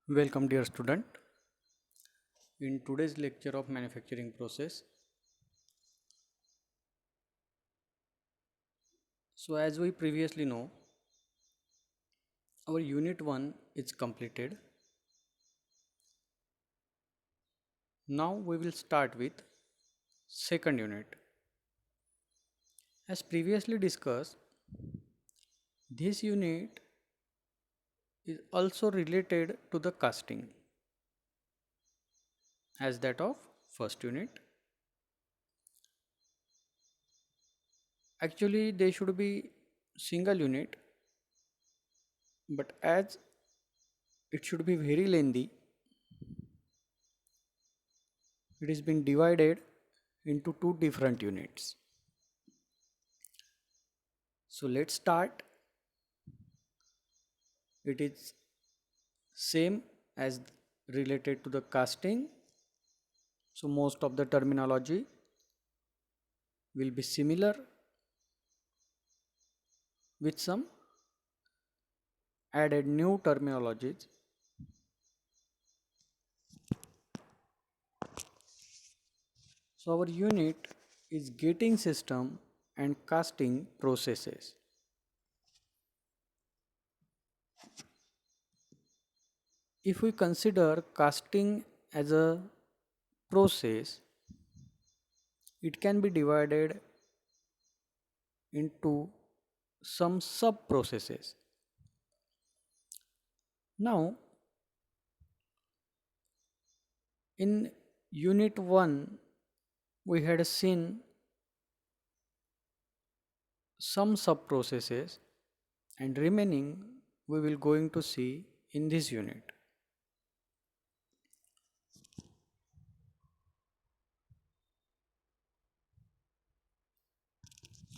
Welcome dear student. In today's lecture of manufacturing process. So as we previously know, our unit 1 is completed. Now we will start with second unit. As previously discussed, this unit is also related to the casting as that of first unit. Actually they should be single unit, but as it should be very lengthy, it is been divided into two different units. So let's start. It is same as related to the casting. So most of the terminology will be similar with some added new terminologies. So our unit is gating system and casting processes. If we consider casting as a process, it can be divided into some sub processes. Now in unit 1 we had seen some sub processes, and remaining we will going to see in this unit.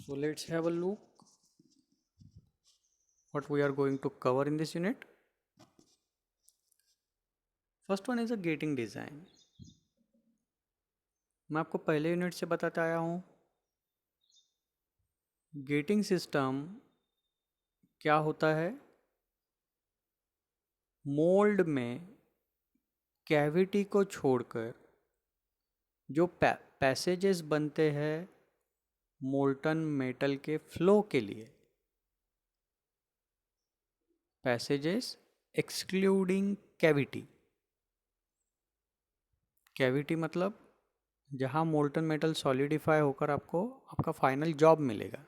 So let's have a look what we are going to cover in this unit. First one is a getting design. मैं आपको पहले unit से बताता आया हूँ getting system क्या होता है. मोल्ड में कैविटी को छोड़कर जो पैसेजेस बनते हैं मोल्टन मेटल के फ्लो के लिए, पैसेजेस एक्सक्लूडिंग कैविटी. कैविटी मतलब जहाँ मोल्टन मेटल सॉलिडिफाई होकर आपको आपका फाइनल जॉब मिलेगा.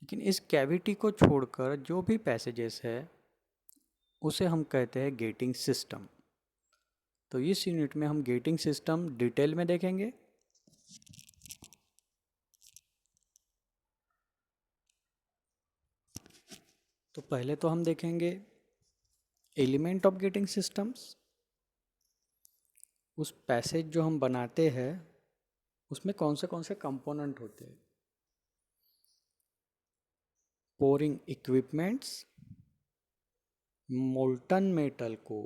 लेकिन इस कैविटी को छोड़कर जो भी पैसेजेस है उसे हम कहते हैं गेटिंग सिस्टम. तो इस यूनिट में हम गेटिंग सिस्टम डिटेल में देखेंगे. तो पहले तो हम देखेंगे एलिमेंट ऑफ गेटिंग सिस्टम्स. उस पैसेज जो हम बनाते हैं उसमें कौन से कंपोनेंट होते हैं. Pouring equipments. मोल्टन मेटल को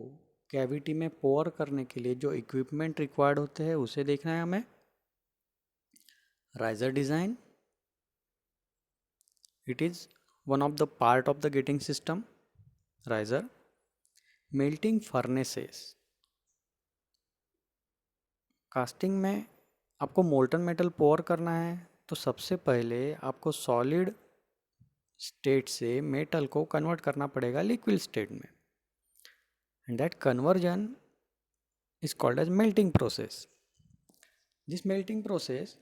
कैविटी में पोर करने के लिए जो इक्विपमेंट रिक्वायर्ड होते हैं उसे देखना है हमें. Riser design, it is one of the part of the getting system. Riser. Melting furnaces. Casting में आपको मोल्टन मेटल पोर करना है तो सबसे पहले आपको सॉलिड स्टेट से मेटल को कन्वर्ट करना पड़ेगा लिक्विड स्टेट में, and that conversion is called as melting process. This melting process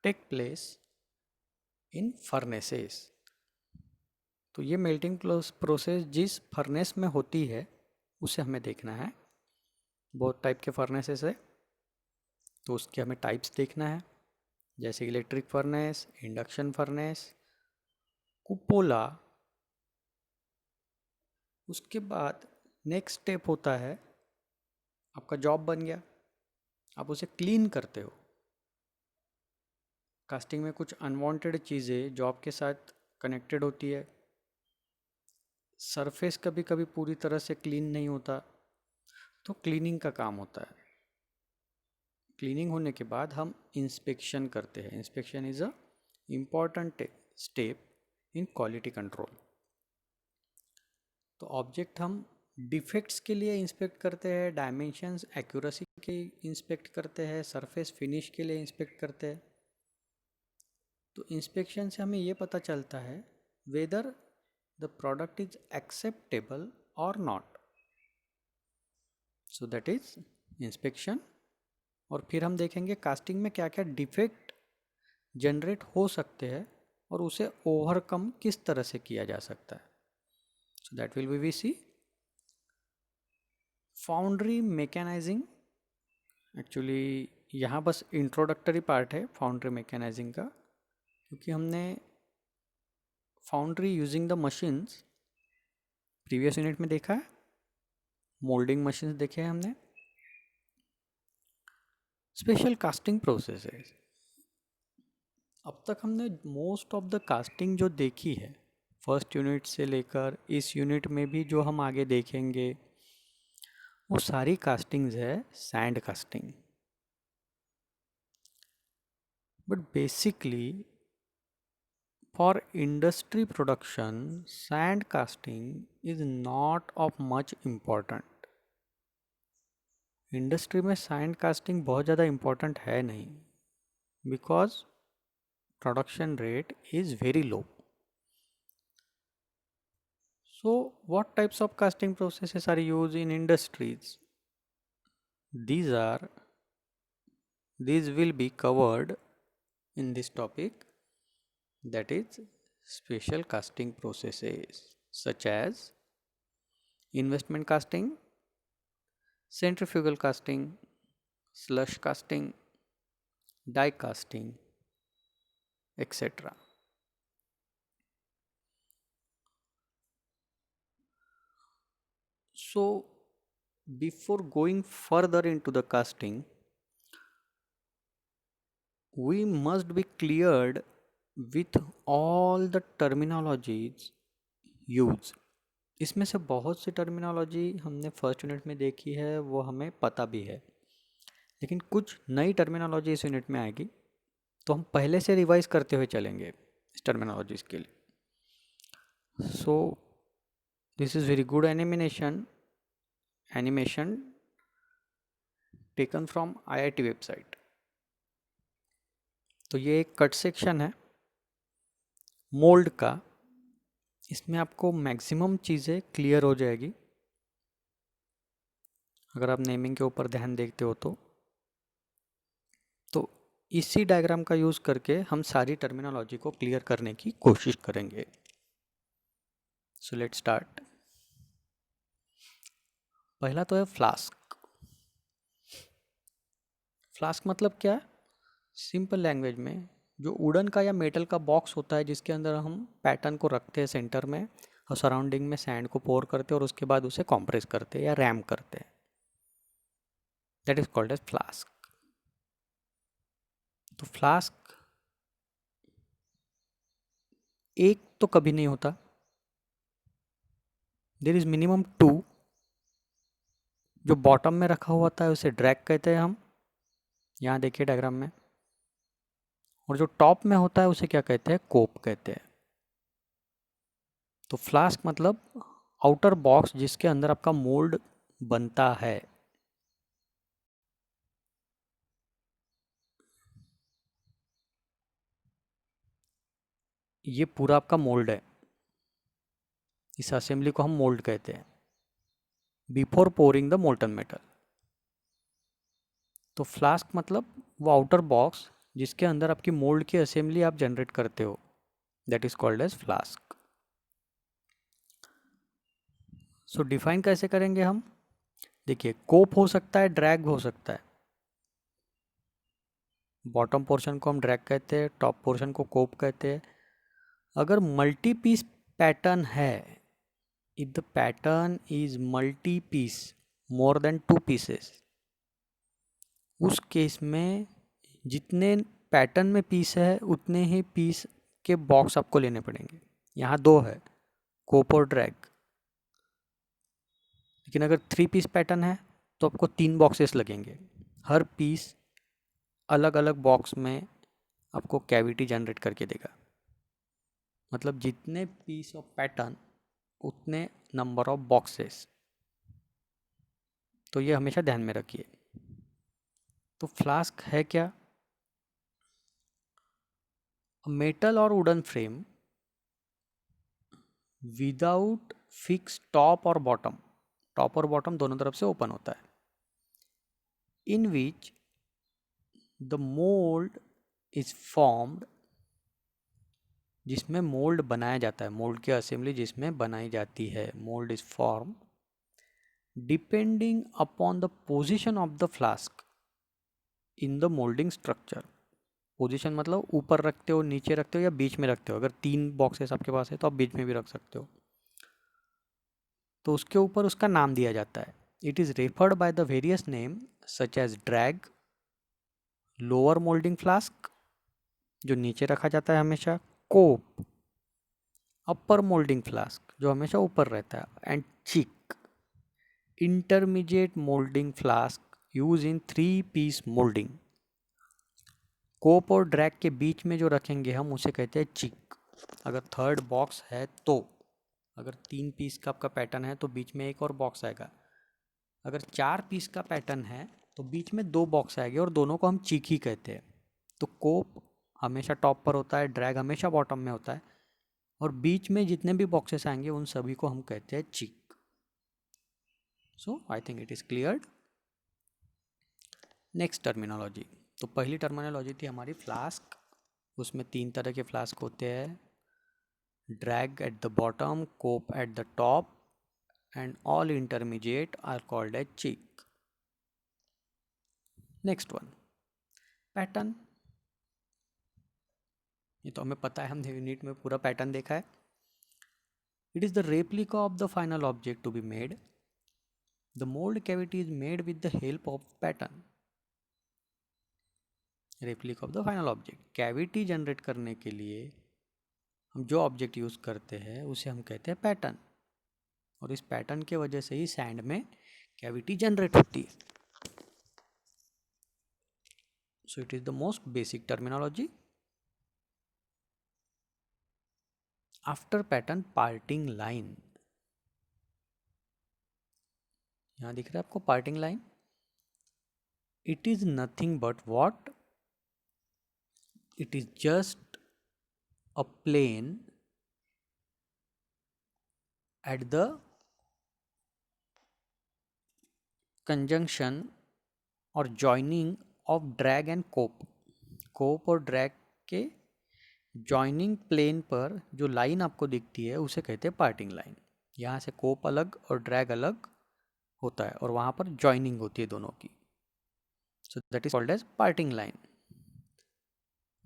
take place in furnaces. तो ये मेल्टिंग प्रोसेस जिस फर्नेस में होती है उसे हमें देखना है. बहुत टाइप के फर्नेसेस है तो उसके हमें टाइप्स देखना है, जैसे इलेक्ट्रिक फर्नेस, इंडक्शन फर्नेस, कुपोला. उसके बाद नेक्स्ट स्टेप होता है आपका जॉब बन गया, आप उसे क्लीन करते हो. कास्टिंग में कुछ अनवांटेड चीज़ें जॉब के साथ कनेक्टेड होती है. सरफेस कभी कभी पूरी तरह से क्लीन नहीं होता तो क्लीनिंग का काम होता है. क्लीनिंग होने के बाद हम इंस्पेक्शन करते हैं. Inspection is a important step in quality control. तो ऑब्जेक्ट हम डिफेक्ट्स के लिए इंस्पेक्ट करते हैं, डायमेंशंस एक्यूरेसी के इंस्पेक्ट करते हैं, सरफेस फिनिश के लिए इंस्पेक्ट करते हैं। तो इंस्पेक्शन से हमें ये पता चलता है whether the product is acceptable और not. So that is inspection. और फिर हम देखेंगे कास्टिंग में क्या क्या डिफेक्ट जनरेट हो सकते हैं और उसे ओवरकम किस तरह से किया जा सकता है। So that will we see foundry mechanising. Actually यहाँ बस इंट्रोडक्टरी पार्ट है फाउंड्री मैकेनाइजिंग का, क्योंकि हमने foundry using the machines previous unit में देखा है, मोल्डिंग मशीन्स देखे हैं हमने। स्पेशल कास्टिंग प्रोसेसेस, अब तक हमने मोस्ट ऑफ द कास्टिंग जो देखी है फर्स्ट यूनिट से लेकर इस यूनिट में भी जो हम आगे देखेंगे वो सारी कास्टिंग्स है sand casting. But basically for industry production sand casting is not of much important। Industry में सैंड कास्टिंग बहुत ज़्यादा इम्पोर्टेंट है नहीं, because production rate is very low. So what types of casting processes are used in industries? These will be covered in this topic, that is special casting processes such as investment casting, centrifugal casting, slush casting, die casting, etc. So before going further into the casting, we must be cleared with all the terminologies used। इसमें से बहुत सी terminology हमने first unit में देखी है, वो हमें पता भी है, लेकिन कुछ नई टर्मिनोलॉजी इस यूनिट में आएगी, तो हम पहले से रिवाइज करते हुए चलेंगे इस टर्मिनोलॉजीज के लिए। So this is very good animation taken from IIT website. तो ये एक कट सेक्शन है मोल्ड का, इसमें आपको मैक्सिमम चीज़ें क्लियर हो जाएगी अगर आप नेमिंग के ऊपर ध्यान देखते हो तो इसी डायग्राम का यूज़ करके हम सारी टर्मिनोलॉजी को क्लियर करने की कोशिश करेंगे। So let's start. पहला तो है फ्लास्क। फ्लास्क मतलब क्या है? सिंपल लैंग्वेज में जो वुडन का या मेटल का बॉक्स होता है जिसके अंदर हम पैटर्न को रखते हैं सेंटर में और सराउंडिंग में सैंड को पोर करते हैं और उसके बाद उसे कॉम्प्रेस करते हैं या रैम करते हैं, that is called as flask. तो फ्लास्क एक तो कभी नहीं होता, देयर इज मिनिमम 2। जो बॉटम में रखा हुआ होता है उसे ड्रैग कहते हैं हम, यहाँ देखिए डायग्राम में, और जो टॉप में होता है उसे क्या कहते हैं? कोप कहते हैं। तो फ्लास्क मतलब आउटर बॉक्स जिसके अंदर आपका मोल्ड बनता है। ये पूरा आपका मोल्ड है, इस असेंबली को हम मोल्ड कहते हैं before pouring the molten metal. तो फ्लास्क मतलब वो आउटर बॉक्स जिसके अंदर आपकी मोल्ड की असेंबली आप जनरेट करते हो, that is called as flask. So define कैसे करेंगे हम? देखिए, कोप हो सकता है, ड्रैग हो सकता है। बॉटम पोर्शन को हम ड्रैग कहते हैं, टॉप पोर्शन को कोप कहते हैं। अगर मल्टी पीस पैटर्न है, if the pattern is multi piece more than 2 pieces, उस केस में जितने पैटर्न में पीस है उतने ही पीस के बॉक्स आपको लेने पड़ेंगे। यहाँ 2 है, कोप और ड्रैग, लेकिन अगर 3 पीस पैटर्न है तो आपको 3 बॉक्सेस लगेंगे। हर पीस अलग अलग बॉक्स में आपको कैविटी जनरेट करके देगा। मतलब जितने पीस ऑफ पैटर्न उतने नंबर ऑफ बॉक्सेस। तो ये हमेशा ध्यान में रखिए। तो फ्लास्क है क्या? मेटल और wooden frame without fix top और बॉटम, टॉप और बॉटम दोनों तरफ से ओपन होता है, in which the mould is formed, जिसमें मोल्ड बनाया जाता है, मोल्ड की असेंबली जिसमें बनाई जाती है, mould is form depending upon the position of the flask in the moulding structure. Position मतलब ऊपर रखते हो, नीचे रखते हो या बीच में रखते हो। अगर 3 बॉक्सेस आपके पास है तो आप बीच में भी रख सकते हो। तो उसके ऊपर उसका नाम दिया जाता है। It is referred by the various name such as drag, lower moulding flask जो नीचे रखा जाता है हमेशा, कोप अपर मोल्डिंग फ्लास्क जो हमेशा ऊपर रहता है, and cheek intermediate moulding flask use in 3 piece moulding. Cope और ड्रैग के बीच में जो रखेंगे हम उसे कहते हैं चिक। अगर थर्ड बॉक्स है तो, अगर 3 पीस का आपका पैटर्न है तो बीच में एक और बॉक्स आएगा। अगर 4 पीस का पैटर्न है तो बीच में 2 बॉक्स आएंगे और दोनों को हम चिक ही कहते हैं। तो कोप हमेशा टॉप पर होता है, ड्रैग हमेशा बॉटम में होता है, और बीच में जितने भी बॉक्सेस आएंगे उन सभी को हम कहते हैं cheek. So I think it is cleared. Next terminology. तो पहली टर्मिनोलॉजी थी हमारी फ्लास्क, उसमें 3 तरह के फ्लास्क होते हैं, drag at the bottom, cope at the top, and all intermediate are called as cheek. Next one, pattern। ये तो हमें पता है, हमने यूनिट में पूरा पैटर्न देखा है। It is the replica of the final object to be made. The mold cavity is made with the help of pattern. Replica of the final object, cavity generate करने के लिए हम जो ऑब्जेक्ट यूज़ करते हैं उसे हम कहते हैं पैटर्न, और इस पैटर्न के वजह से ही सैंड में कैविटी जनरेट होती है। So it is the most basic terminology. After pattern parting line, यहाँ दिख रहा है आपको parting line. It is nothing but what, it is just a plane at the conjunction और joining of drag and cope. Cope और drag के joining plane पर जो लाइन आपको दिखती है उसे कहते हैं पार्टिंग लाइन। यहाँ से कोप अलग और ड्रैग अलग होता है और वहाँ पर जॉइनिंग होती है दोनों की। So that is called as parting line.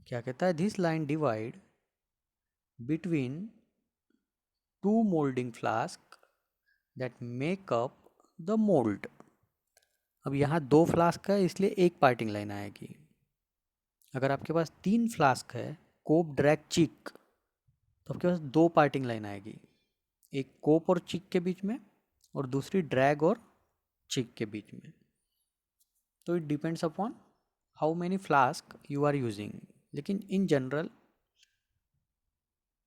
क्या कहता है? This line divide between 2 moulding flask that make up the mould. अब यहाँ 2 फ्लास्क है इसलिए एक पार्टिंग लाइन आएगी। अगर आपके पास 3 फ्लास्क है, कोप ड्रैग चिक, तो आपके पास 2 पार्टिंग लाइन आएगी, एक कोप और चिक के बीच में और दूसरी ड्रैग और चिक के बीच में। तो it depends upon how many flask you are using. लेकिन इन जनरल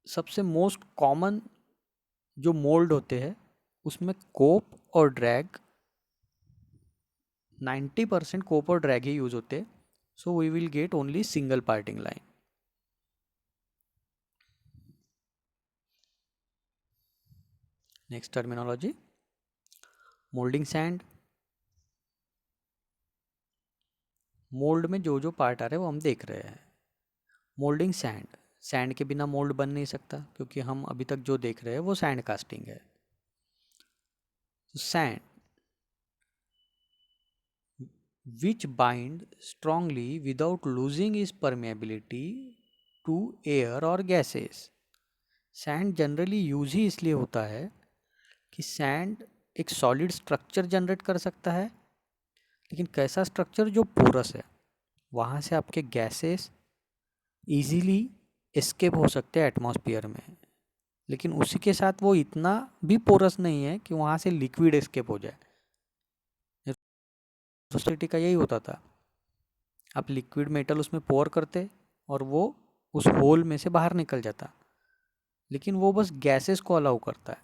सबसे मोस्ट कॉमन जो मोल्ड होते हैं उसमें कोप और ड्रैग 90% कोप और ड्रैग ही यूज होते हैं। So we will get only single parting line. Next terminology, moulding sand. Mould में जो जो पार्ट आ रहे हैं वो हम देख रहे हैं। मोल्डिंग सैंड, सैंड के बिना मोल्ड बन नहीं सकता क्योंकि हम अभी तक जो देख रहे हैं वो सैंड कास्टिंग है। Sand which bind strongly without losing its permeability to air or gases। Sand generally use ही इसलिए होता है कि सैंड एक सॉलिड स्ट्रक्चर जनरेट कर सकता है, लेकिन कैसा स्ट्रक्चर? जो पोरस है, वहाँ से आपके गैसेस इजीली एस्केप हो सकते हैं एटमॉस्फेयर में, लेकिन उसी के साथ वो इतना भी पोरस नहीं है कि वहाँ से लिक्विड एस्केप हो जाए। सोसाइटी का यही होता था, आप लिक्विड मेटल उसमें पोर करते और वो उस होल में से बाहर निकल जाता, लेकिन वो बस गैसेस को अलाउ करता है।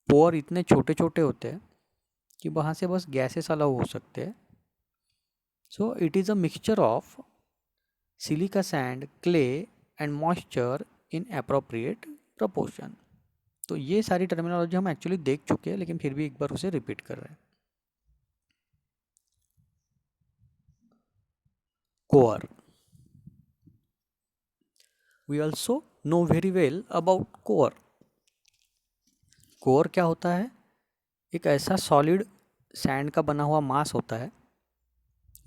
पोर इतने छोटे छोटे होते हैं कि वहाँ से बस गैसेस अलाउ हो सकते हैं। सो it is a mixture of silica sand, clay and moisture in appropriate proportion. तो ये सारी टर्मिनोलॉजी हम एक्चुअली देख चुके हैं, लेकिन फिर भी एक बार उसे रिपीट कर रहे हैं। Core, we also know very well about core. Core क्या होता है? एक ऐसा सॉलिड सैंड का बना हुआ मास होता है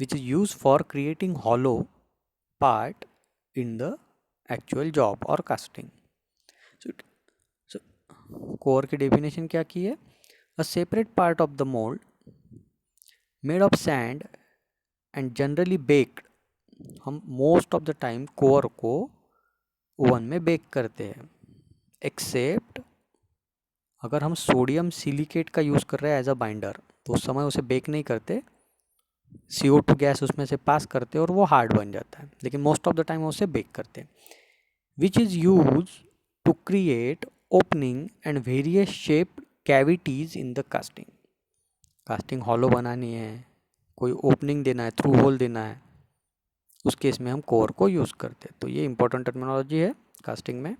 which is use for creating hollow part in the actual job और कास्टिंग। सो कोर की डेफिनेशन क्या की है? A separate part of the mould made of sand and generally baked. हम most of the time core को oven में bake करते हैं, एक्सेप्ट अगर हम सोडियम सिलिकेट का यूज़ कर रहे हैं एज अ बाइंडर, तो उस समय उसे बेक नहीं करते, CO2 गैस उसमें से पास करते और वो हार्ड बन जाता है। लेकिन मोस्ट ऑफ द टाइम उसे बेक करते हैं, which is use to create opening and various shape cavities in the casting. Casting hollow बनानी है, कोई ओपनिंग देना है, थ्रू होल देना है, उस केस में हम कोर को यूज़ करते हैं। तो ये इंपॉर्टेंट टर्मिनोलॉजी है कास्टिंग में।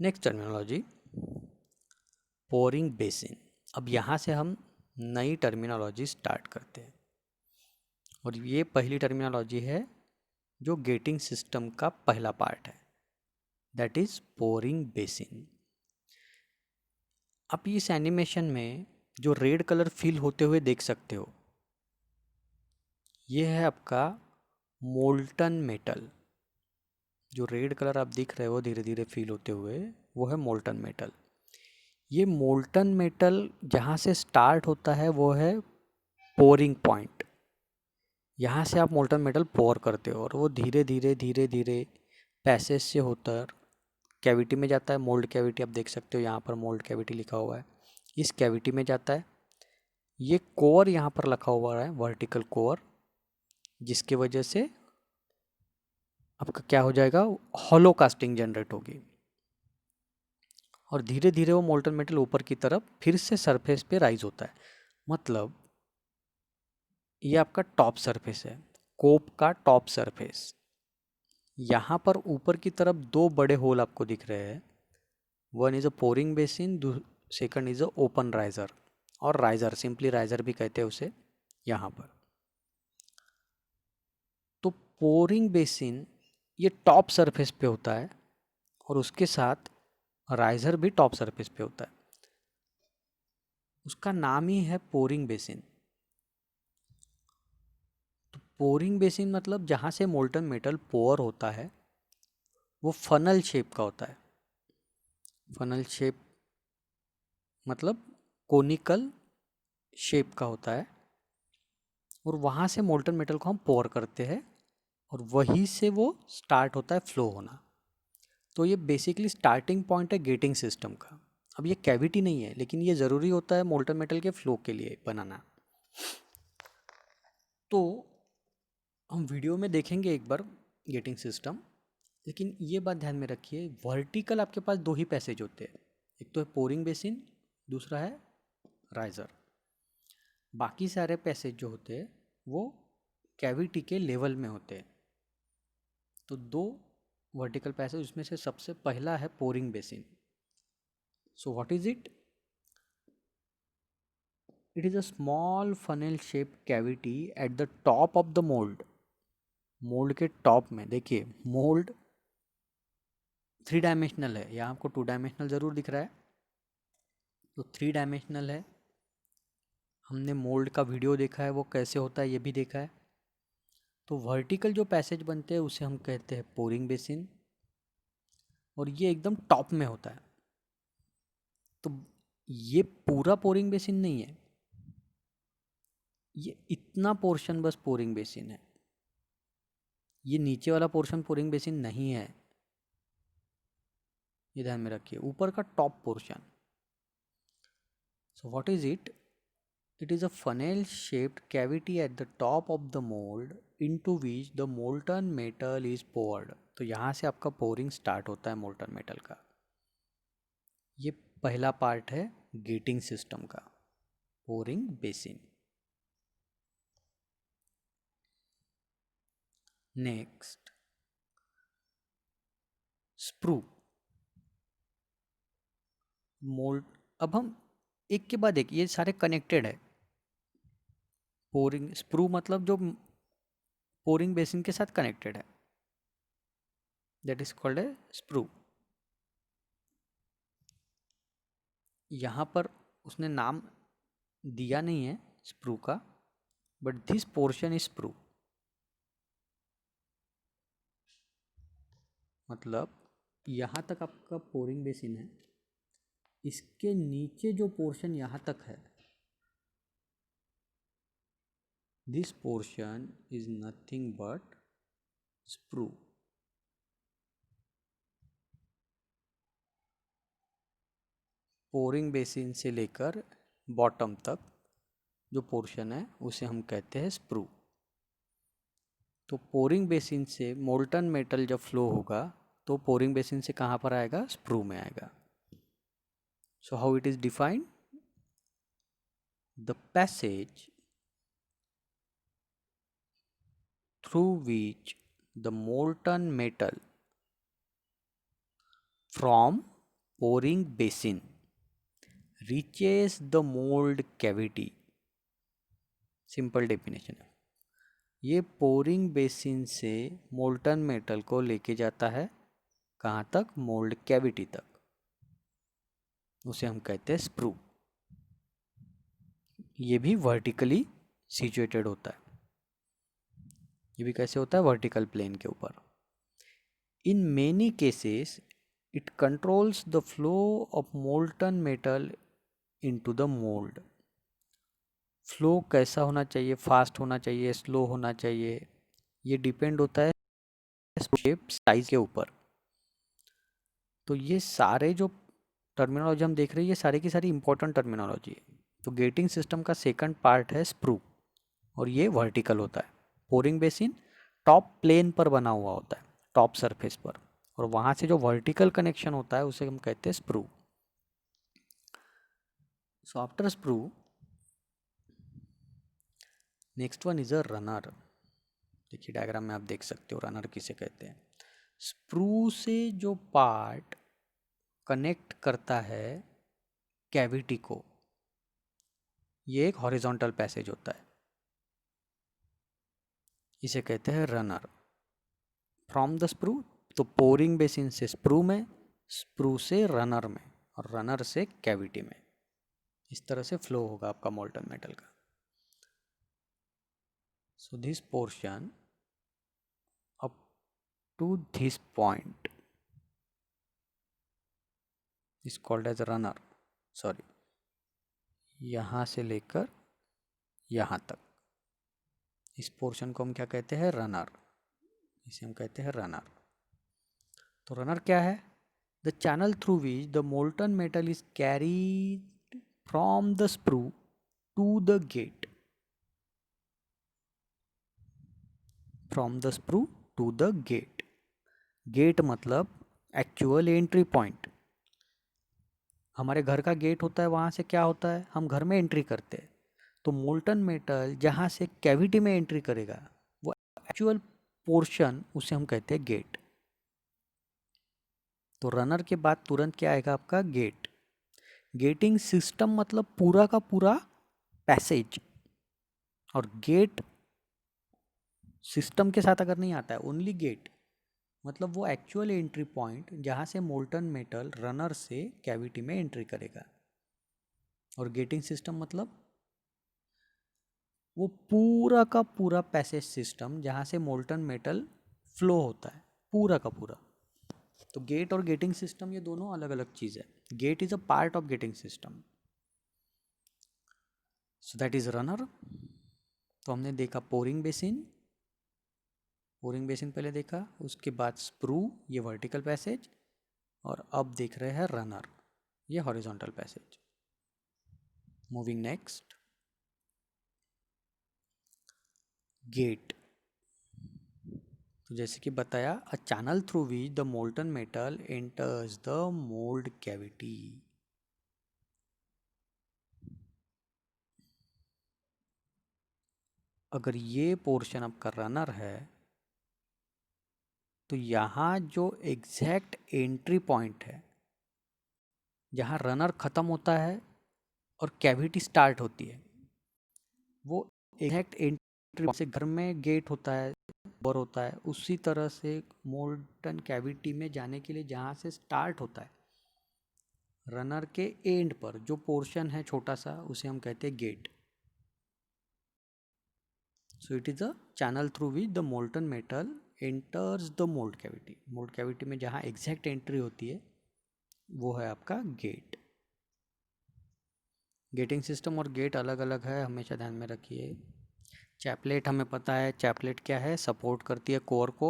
Next terminology, pouring basin. अब यहाँ से हम नई टर्मिनोलॉजी स्टार्ट करते हैं, और ये पहली टर्मिनोलॉजी है जो गेटिंग सिस्टम का पहला पार्ट है, दैट इज पोरिंग बेसिन। आप इस एनिमेशन में जो रेड कलर फिल होते हुए देख सकते हो, ये है आपका मोल्टन मेटल। जो रेड कलर आप दिख रहे हो धीरे धीरे फिल होते हुए, वो है मोल्टन मेटल। ये मोल्टन मेटल जहाँ से स्टार्ट होता है वो है पोरिंग पॉइंट। यहाँ से आप मोल्टन मेटल पोर करते हो, और वो धीरे धीरे धीरे धीरे पैसेज से होकर कैविटी में जाता है। मोल्ड कैविटी आप देख सकते हो, यहाँ पर मोल्ड कैविटी लिखा हुआ है, इस कैविटी में जाता है। ये कोर यहाँ पर रखा हुआ है, वर्टिकल कोर, जिसके वजह से आपका क्या हो जाएगा, हॉलो कास्टिंग जनरेट होगी, और धीरे धीरे वो मोल्टन मेटल ऊपर की तरफ फिर से सरफेस पे राइज होता है। मतलब ये आपका टॉप सरफेस है, कोप का टॉप सरफेस। यहाँ पर ऊपर की तरफ दो बड़े होल आपको दिख रहे हैं, one is a pouring basin, second is a open riser, और राइजर सिंपली राइजर भी कहते हैं उसे यहाँ पर। तो पोरिंग बेसिन ये टॉप सरफेस पे होता है, और उसके साथ राइजर भी टॉप सरफेस पे होता है। उसका नाम ही है पोरिंग बेसिन। तो पोरिंग बेसिन मतलब जहाँ से मोल्टन मेटल पोर होता है वो फनल शेप का होता है। फनल शेप मतलब कोनिकल शेप का होता है, और वहाँ से मोल्टन मेटल को हम पोर करते हैं, और वहीं से वो स्टार्ट होता है फ्लो होना। तो ये बेसिकली स्टार्टिंग पॉइंट है गेटिंग सिस्टम का। अब ये कैविटी नहीं है, लेकिन ये ज़रूरी होता है मोल्टन मेटल के फ्लो के लिए बनाना। तो हम वीडियो में देखेंगे एक बार गेटिंग सिस्टम, लेकिन ये बात ध्यान में रखिए, वर्टिकल आपके पास दो ही पैसेज होते हैं, एक तो है पोरिंग बेसिन, दूसरा है राइजर। बाकी सारे पैसेज जो होते हैं वो कैविटी के लेवल में होते हैं। तो दो वर्टिकल पैसेज, उसमें से सबसे पहला है pouring basin. So what is it? It is a small funnel shape cavity eight the top of the mould. Mould के टॉप में देखिए, मोल्ड 3 डायमेंशनल है, यहाँ आपको 2 डायमेंशनल ज़रूर दिख रहा है, तो 3 डायमेंशनल है। हमने मोल्ड का वीडियो देखा है, वो कैसे होता है ये भी देखा है। तो वर्टिकल जो पैसेज बनते हैं उसे हम कहते हैं पोरिंग बेसिन, और ये एकदम टॉप में होता है। तो ये पूरा पोरिंग बेसिन नहीं है, ये इतना पोर्शन बस पोरिंग बेसिन है, ये नीचे वाला पोर्शन पोरिंग बेसिन नहीं है, ये ध्यान में रखिए, ऊपर का top portion. So what is it? It is a funnel shaped cavity at the top of the mold into which the molten metal is poured। तो यहाँ से आपका पोरिंग स्टार्ट होता है मोल्टन मेटल का। ये पहला पार्ट है गेटिंग सिस्टम का, pouring basin. Next sprue mould. अब हम एक के बाद एक, ये सारे कनेक्टेड है। पोरिंग स्प्रू मतलब जो पोरिंग बेसिन के साथ कनेक्टेड है, that is called a sprue. यहाँ पर उसने नाम दिया नहीं है स्प्रू का, but this portion is sprue. मतलब यहाँ तक आपका पोरिंग बेसिन है, इसके नीचे जो पोर्शन यहाँ तक है, this portion is nothing but sprue. Pouring basin से लेकर बॉटम तक जो पोर्शन है उसे हम कहते हैं स्प्रू। तो पोरिंग बेसिन से मोल्टन मेटल जब फ्लो होगा तो पोरिंग बेसिन से कहाँ पर आएगा, स्प्रू में आएगा। So how it is defined, the passage through which the molten metal from pouring basin reaches the mold cavity। Simple definition है, ये पोरिंग बेसिन से मोल्टन मेटल को लेके जाता है कहाँ तक, मोल्ड कैविटी तक। उसे हम कहते हैं स्प्रू। ये भी वर्टिकली सिचुएटेड होता है। ये भी कैसे होता है, वर्टिकल प्लेन के ऊपर। In many cases it controls the flow of molten metal into the mould. Flow कैसा होना चाहिए, फास्ट होना चाहिए, स्लो होना चाहिए, ये डिपेंड होता है शेप साइज के ऊपर। तो ये सारे जो टर्मिनोलॉजी हम देख रहे हैं, ये सारी की सारी इंपॉर्टेंट टर्मिनोलॉजी है। तो गेटिंग सिस्टम का सेकंड पार्ट है स्प्रू, और ये वर्टिकल होता है। पोरिंग बेसिन टॉप प्लेन पर बना हुआ होता है, टॉप सरफेस पर, और वहाँ से जो वर्टिकल कनेक्शन होता है उसे हम कहते हैं sprue. So after sprue next one is a runner. देखिए डायग्राम में आप देख सकते हो रनर किसे कहते हैं। स्प्रू से जो पार्ट कनेक्ट करता है कैविटी को, ये एक हॉरिजॉन्टल पैसेज होता है, इसे कहते हैं रनर। फ्रॉम द स्प्रू, तो पोरिंग बेसिन से स्प्रू में, स्प्रू से रनर में, और रनर से कैविटी में। इस तरह से फ्लो होगा आपका मोल्टन मेटल का। So this portion up to this point is called as runner. Sorry, यहाँ से लेकर यहाँ तक, इस पोर्शन को हम क्या कहते हैं, रनर। इसे हम कहते हैं रनर। तो रनर क्या है, the channel through which the molten metal is carried from the sprue to the gate. From the sprue to the gate. Gate मतलब एक्चुअल एंट्री पॉइंट। हमारे घर का गेट होता है, वहाँ से क्या होता है, हम घर में एंट्री करते हैं। तो मोल्टन मेटल जहाँ से कैविटी में एंट्री करेगा, वो एक्चुअल पोर्शन, उसे हम कहते हैं गेट। तो रनर के बाद तुरंत क्या आएगा आपका, गेट। गेटिंग सिस्टम मतलब पूरा का पूरा पैसेज, और गेट सिस्टम के साथ अगर नहीं आता है, ओनली गेट मतलब वो एक्चुअल एंट्री पॉइंट जहाँ से मोल्टन मेटल रनर से कैविटी में एंट्री करेगा। और गेटिंग सिस्टम मतलब वो पूरा का पूरा पैसेज सिस्टम जहाँ से मोल्टन मेटल फ्लो होता है, पूरा का पूरा। तो गेट और गेटिंग सिस्टम ये दोनों अलग अलग चीज़ है। Gate is a part of gating system. So that is runner. तो हमने देखा पोरिंग बेसिन, पोरिंग बेसिन पहले देखा, उसके बाद स्प्रू, ये वर्टिकल पैसेज, और अब देख रहे हैं रनर, ये horizontal passage. Moving next, gate. तो जैसे कि बताया, a channel through which the molten metal enters the mould cavity. अगर ये पोर्शन आपका रनर है तो यहाँ जो एग्जैक्ट एंट्री पॉइंट है, जहाँ रनर ख़त्म होता है और कैविटी स्टार्ट होती है, वो एग्जैक्ट एंट्री से घर में गेट होता है, डोर होता है, उसी तरह से मोल्टन कैविटी में जाने के लिए जहाँ से स्टार्ट होता है, रनर के एंड पर जो पोर्शन है छोटा सा, उसे हम कहते हैं gate. So it is a channel through which the molten metal enters the mould cavity. Mould cavity में जहाँ एग्जैक्ट एंट्री होती है वो है आपका गेट। गेटिंग सिस्टम और गेट अलग अलग है, हमेशा ध्यान में रखिए। चैपलेट हमें पता है, चैपलेट क्या है, सपोर्ट करती है कोर को।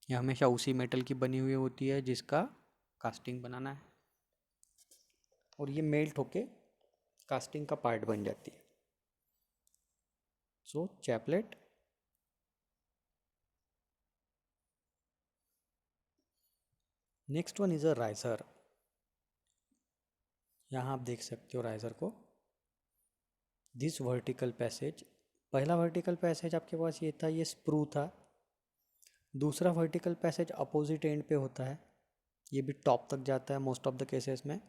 यह हमेशा उसी मेटल की बनी हुई होती है जिसका कास्टिंग बनाना है, और ये मेल्ट होके कास्टिंग का पार्ट बन जाती है। So chaplet. Next one is a riser. यहाँ आप देख सकते हो राइजर को। दिस वर्टिकल पैसेज, पहला वर्टिकल पैसेज आपके पास ये था, ये स्प्रू था। दूसरा वर्टिकल पैसेज अपोजिट एंड पे होता है, ये भी टॉप तक जाता है मोस्ट ऑफ द केसेस में।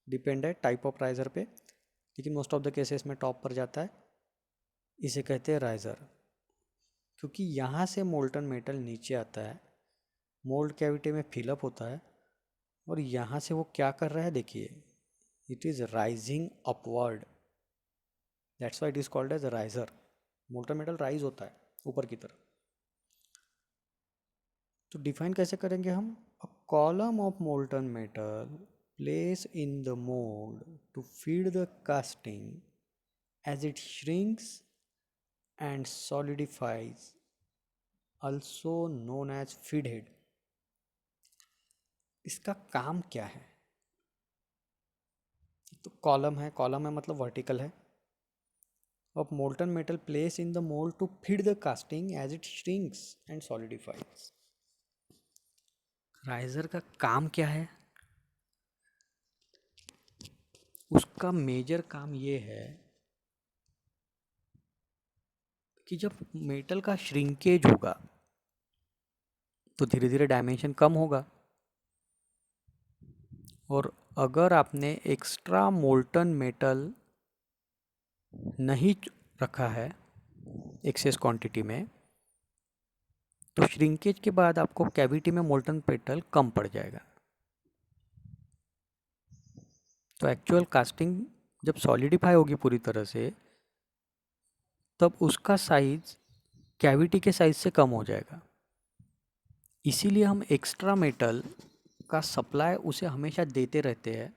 डिपेंड है टाइप ऑफ राइजर पे, लेकिन मोस्ट ऑफ द केसेस में टॉप पर जाता है। इसे कहते हैं राइजर, क्योंकि यहाँ से मोल्टन मेटल नीचे आता है, मोल्ड कैविटी में फिलअप होता है, और यहाँ से वो क्या कर रहा है देखिए, it is rising upward. That's why it is called as riser. Molten metal rise होता है ऊपर की तरफ। तो डिफाइन कैसे करेंगे हम? A column of molten metal place in the mould to feed the casting as it shrinks and solidifies, also known as feed head। इसका काम क्या है? तो कॉलम है मतलब वर्टिकल है। of molten metal placed in the mold to feed the casting as it shrinks and solidifies। Riser का काम क्या है? उसका मेजर काम ये है कि जब मेटल का श्रिंकेज होगा तो धीरे धीरे डायमेंशन कम होगा, और अगर आपने एक्स्ट्रा मोल्टन मेटल नहीं रखा है एक्सेस क्वांटिटी में, तो श्रिंकेज के बाद आपको कैविटी में मोल्टन मेटल कम पड़ जाएगा। तो एक्चुअल कास्टिंग जब सॉलिडिफाई होगी पूरी तरह से, तब उसका साइज कैविटी के साइज से कम हो जाएगा। इसीलिए हम एक्स्ट्रा मेटल का सप्लाई उसे हमेशा देते रहते हैं।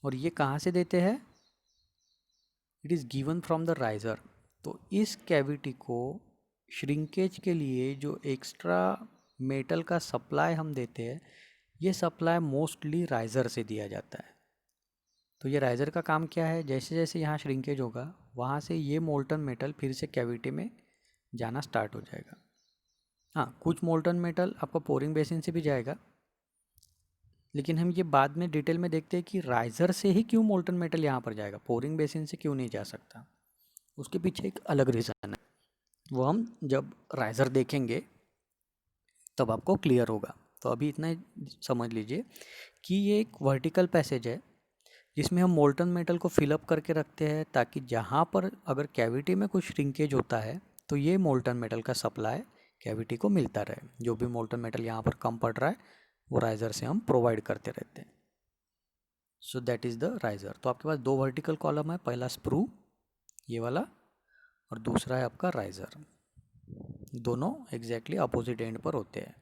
और ये कहाँ से देते हैं? It is given from the riser. तो इस कैविटी को श्रिंकेज के लिए जो एक्स्ट्रा मेटल का सप्लाई हम देते हैं, ये सप्लाई मोस्टली राइजर से दिया जाता है। तो ये राइजर का काम क्या है? जैसे जैसे यहाँ श्रिंकेज होगा, वहाँ से ये मोल्टन मेटल फिर से कैविटी में जाना स्टार्ट हो जाएगा। हाँ, कुछ मोल्टन मेटल आपका पोरिंग बेसिन से भी जाएगा, लेकिन हम ये बाद में डिटेल में देखते हैं कि राइजर से ही क्यों मोल्टन मेटल यहाँ पर जाएगा, पोरिंग बेसिन से क्यों नहीं जा सकता। उसके पीछे एक अलग रीज़न है, वो हम जब राइजर देखेंगे तब आपको क्लियर होगा। तो अभी इतना ही समझ लीजिए कि ये एक वर्टिकल पैसेज है जिसमें हम मोल्टन मेटल को फिलअप करके रखते हैं, ताकि जहाँ पर अगर कैविटी में कुछ श्रिंकेज होता है तो ये मोल्टन मेटल का सप्लाई कैविटी को मिलता रहे। जो भी मोल्टन मेटल यहाँ पर कम पड़ रहा है वो राइजर से हम प्रोवाइड करते रहते हैं। So that is the riser. तो आपके पास दो वर्टिकल कॉलम है, पहला स्प्रू ये वाला, और दूसरा है आपका राइजर। दोनों एग्जैक्टली अपोजिट एंड पर होते हैं।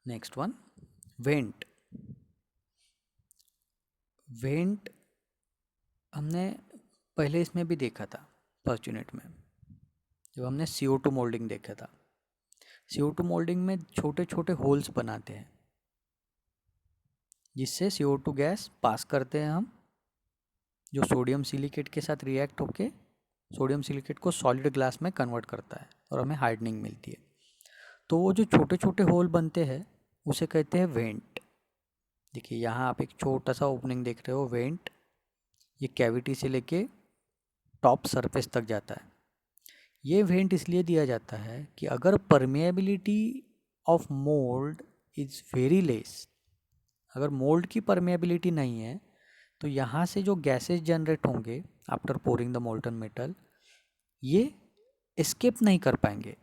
Next one, went. वेंट हमने पहले इसमें भी देखा था, फर्स्ट यूनिट में जब हमने CO2 मोल्डिंग देखा था। CO2 मोल्डिंग में छोटे छोटे होल्स बनाते हैं जिससे CO2 गैस पास करते हैं हम, जो सोडियम सिलिकेट के साथ रिएक्ट होके सोडियम सिलिकेट को सॉलिड ग्लास में कन्वर्ट करता है और हमें हार्डनिंग मिलती है। तो वो जो छोटे छोटे होल बनते हैं उसे कहते हैं वेंट। देखिए यहाँ आप एक छोटा सा ओपनिंग देख रहे हो, वेंट। ये कैविटी से लेके टॉप सरफेस तक जाता है। ये वेंट इसलिए दिया जाता है कि अगर permeability of mould is very less, अगर मोल्ड की परमेबिलिटी नहीं है तो यहाँ से जो गैसेस जनरेट होंगे after pouring the molten metal, ये एस्केप नहीं कर पाएंगे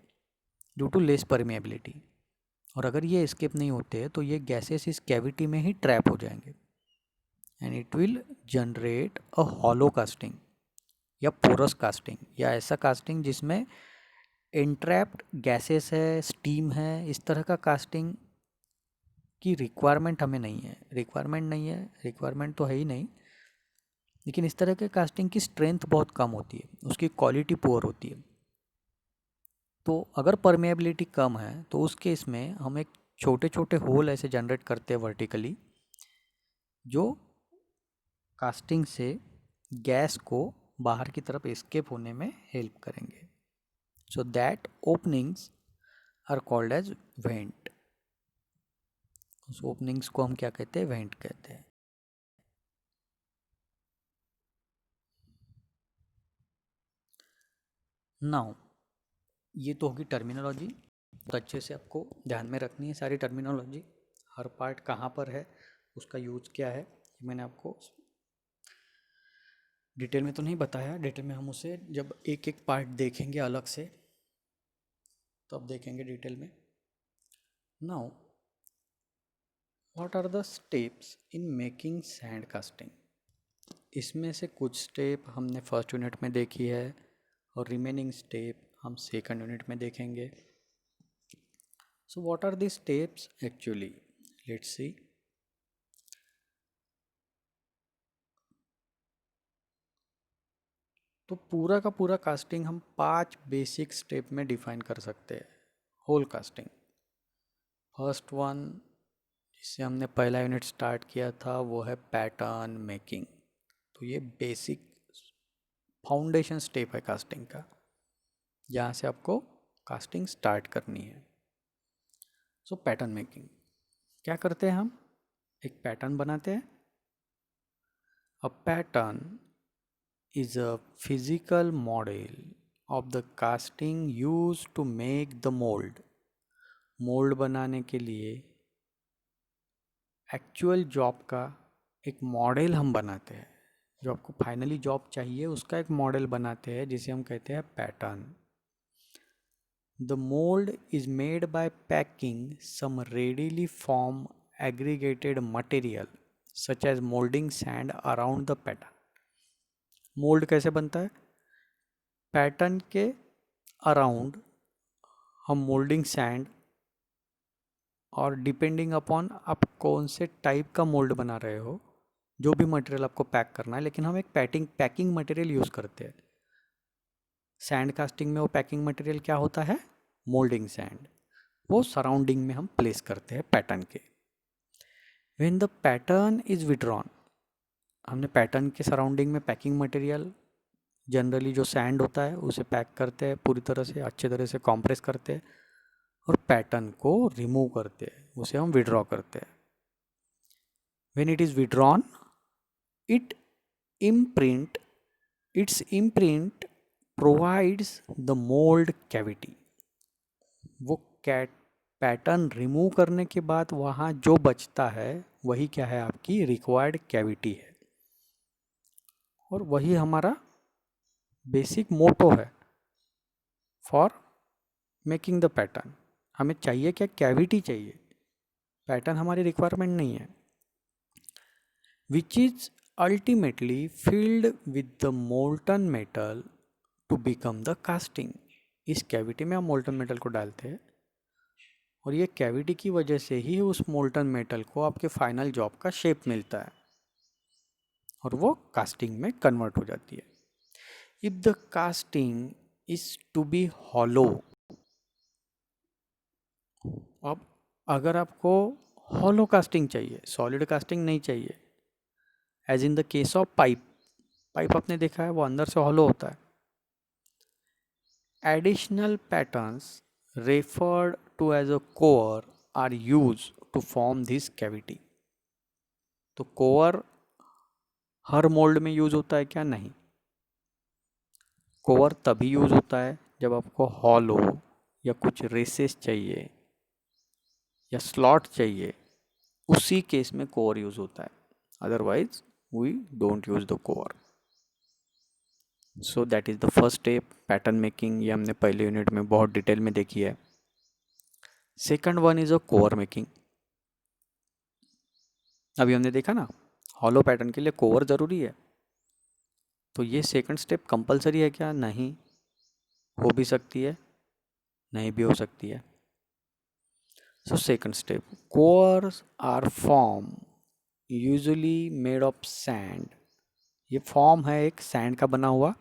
ड्यू टू लेस परमेबिलिटी। और अगर ये एस्केप नहीं होते तो ये गैसेस इस कैविटी में ही ट्रैप हो जाएंगे and it will generate a hollow casting या पोरस कास्टिंग, या ऐसा कास्टिंग जिसमें एंट्रैप्ड गैसेस है, स्टीम है। इस तरह का कास्टिंग की रिक्वायरमेंट हमें नहीं है, रिक्वायरमेंट तो है ही नहीं, लेकिन इस तरह के कास्टिंग की स्ट्रेंथ बहुत कम होती है, उसकी क्वालिटी पुअर होती है। तो अगर परमेबिलिटी कम है तो उस केस में हम एक छोटे छोटे होल ऐसे जनरेट करते हैं वर्टिकली, जो कास्टिंग से गैस को बाहर की तरफ एस्केप होने में हेल्प करेंगे। So that openings are called as vent. उस ओपनिंग्स को हम क्या कहते हैं? वेंट कहते हैं। नाउ ये तो होगी टर्मिनोलॉजी, तो अच्छे से आपको ध्यान में रखनी है सारी टर्मिनोलॉजी, हर पार्ट कहाँ पर है, उसका यूज क्या है। मैंने आपको डिटेल में तो नहीं बताया, डिटेल में हम उसे जब एक एक पार्ट देखेंगे अलग से तो अब देखेंगे डिटेल में। Now what are the steps in making sand casting? इसमें से कुछ स्टेप हमने फर्स्ट यूनिट में देखी है और रिमेनिंग स्टेप हम सेकंड यूनिट में देखेंगे। So what are the steps actually? Let's see. तो पूरा का पूरा कास्टिंग हम 5 बेसिक स्टेप में डिफाइन कर सकते हैं। होल कास्टिंग, फर्स्ट वन जिससे हमने पहला यूनिट स्टार्ट किया था वो है पैटर्न मेकिंग। तो ये बेसिक फाउंडेशन स्टेप है कास्टिंग का, जहाँ से आपको कास्टिंग स्टार्ट करनी है। सो पैटर्न मेकिंग क्या करते हैं? हम एक पैटर्न बनाते हैं। A pattern is a physical model of the casting used to make the mold। Mould बनाने के लिए एक्चुअल जॉब का एक मॉडल हम बनाते हैं, जो आपको फाइनली जॉब चाहिए उसका एक मॉडल बनाते हैं जिसे हम कहते हैं pattern. The mould is made by packing some readily form aggregated material such as moulding sand around the pattern. Mould कैसे बनता है? पैटर्न के अराउंड हम मोल्डिंग सैंड, और डिपेंडिंग अपॉन आप कौन से टाइप का मोल्ड बना रहे हो, जो भी मटेरियल आपको पैक करना है, लेकिन हम एक पैकिंग मटेरियल यूज़ करते हैं। सैंड कास्टिंग में वो पैकिंग मटेरियल क्या होता है? Moulding sand. वो सराउंडिंग में हम प्लेस करते हैं पैटर्न के। When the pattern is withdrawn, हमने पैटर्न के सराउंडिंग में पैकिंग मटेरियल जनरली जो सैंड होता है उसे पैक करते हैं, पूरी तरह से अच्छे तरह से कॉम्प्रेस करते हैं और पैटर्न को रिमूव करते हैं, उसे हम विड्रॉ करते हैं। When it is withdrawn, it imprint it's imprint provides the mould cavity. वो पैटर्न रिमूव करने के बाद वहाँ जो बचता है वही क्या है? आपकी रिक्वायर्ड कैविटी है, और वही हमारा बेसिक मोटो है फॉर मेकिंग द पैटर्न। हमें चाहिए क्या? कैविटी चाहिए, पैटर्न हमारी रिक्वायरमेंट नहीं है। Which is ultimately filled with the molten metal to become the casting. इस कैविटी में हम मोल्टन मेटल को डालते हैं और ये कैविटी की वजह से ही उस मोल्टन मेटल को आपके फाइनल जॉब का शेप मिलता है और वो कास्टिंग में कन्वर्ट हो जाती है। If the casting is to be hollow, अब अगर आपको हॉलो कास्टिंग चाहिए, सॉलिड कास्टिंग नहीं चाहिए, as in the case of pipe, pipe आपने देखा है वो अंदर से हॉलो होता है. Additional patterns referred to as a core are used to form this cavity. तो कोर हर मोल्ड में यूज होता है क्या? नहीं. कोर तभी यूज होता है जब आपको हॉलो या कुछ रेसेस चाहिए या स्लॉट चाहिए, उसी केस में कोर यूज होता है. Otherwise we don't use the core. So that is the first step, pattern making. ये हमने पहले यूनिट में बहुत डिटेल में देखी है. Second one is a core making. अभी हमने देखा ना, हॉलो पैटर्न के लिए कोर ज़रूरी है. तो ये सेकंड स्टेप कंपलसरी है क्या? नहीं. हो भी सकती है, नहीं भी हो सकती है. So second step, cores are form usually made of sand. ये फॉर्म है एक सैंड का बना हुआ,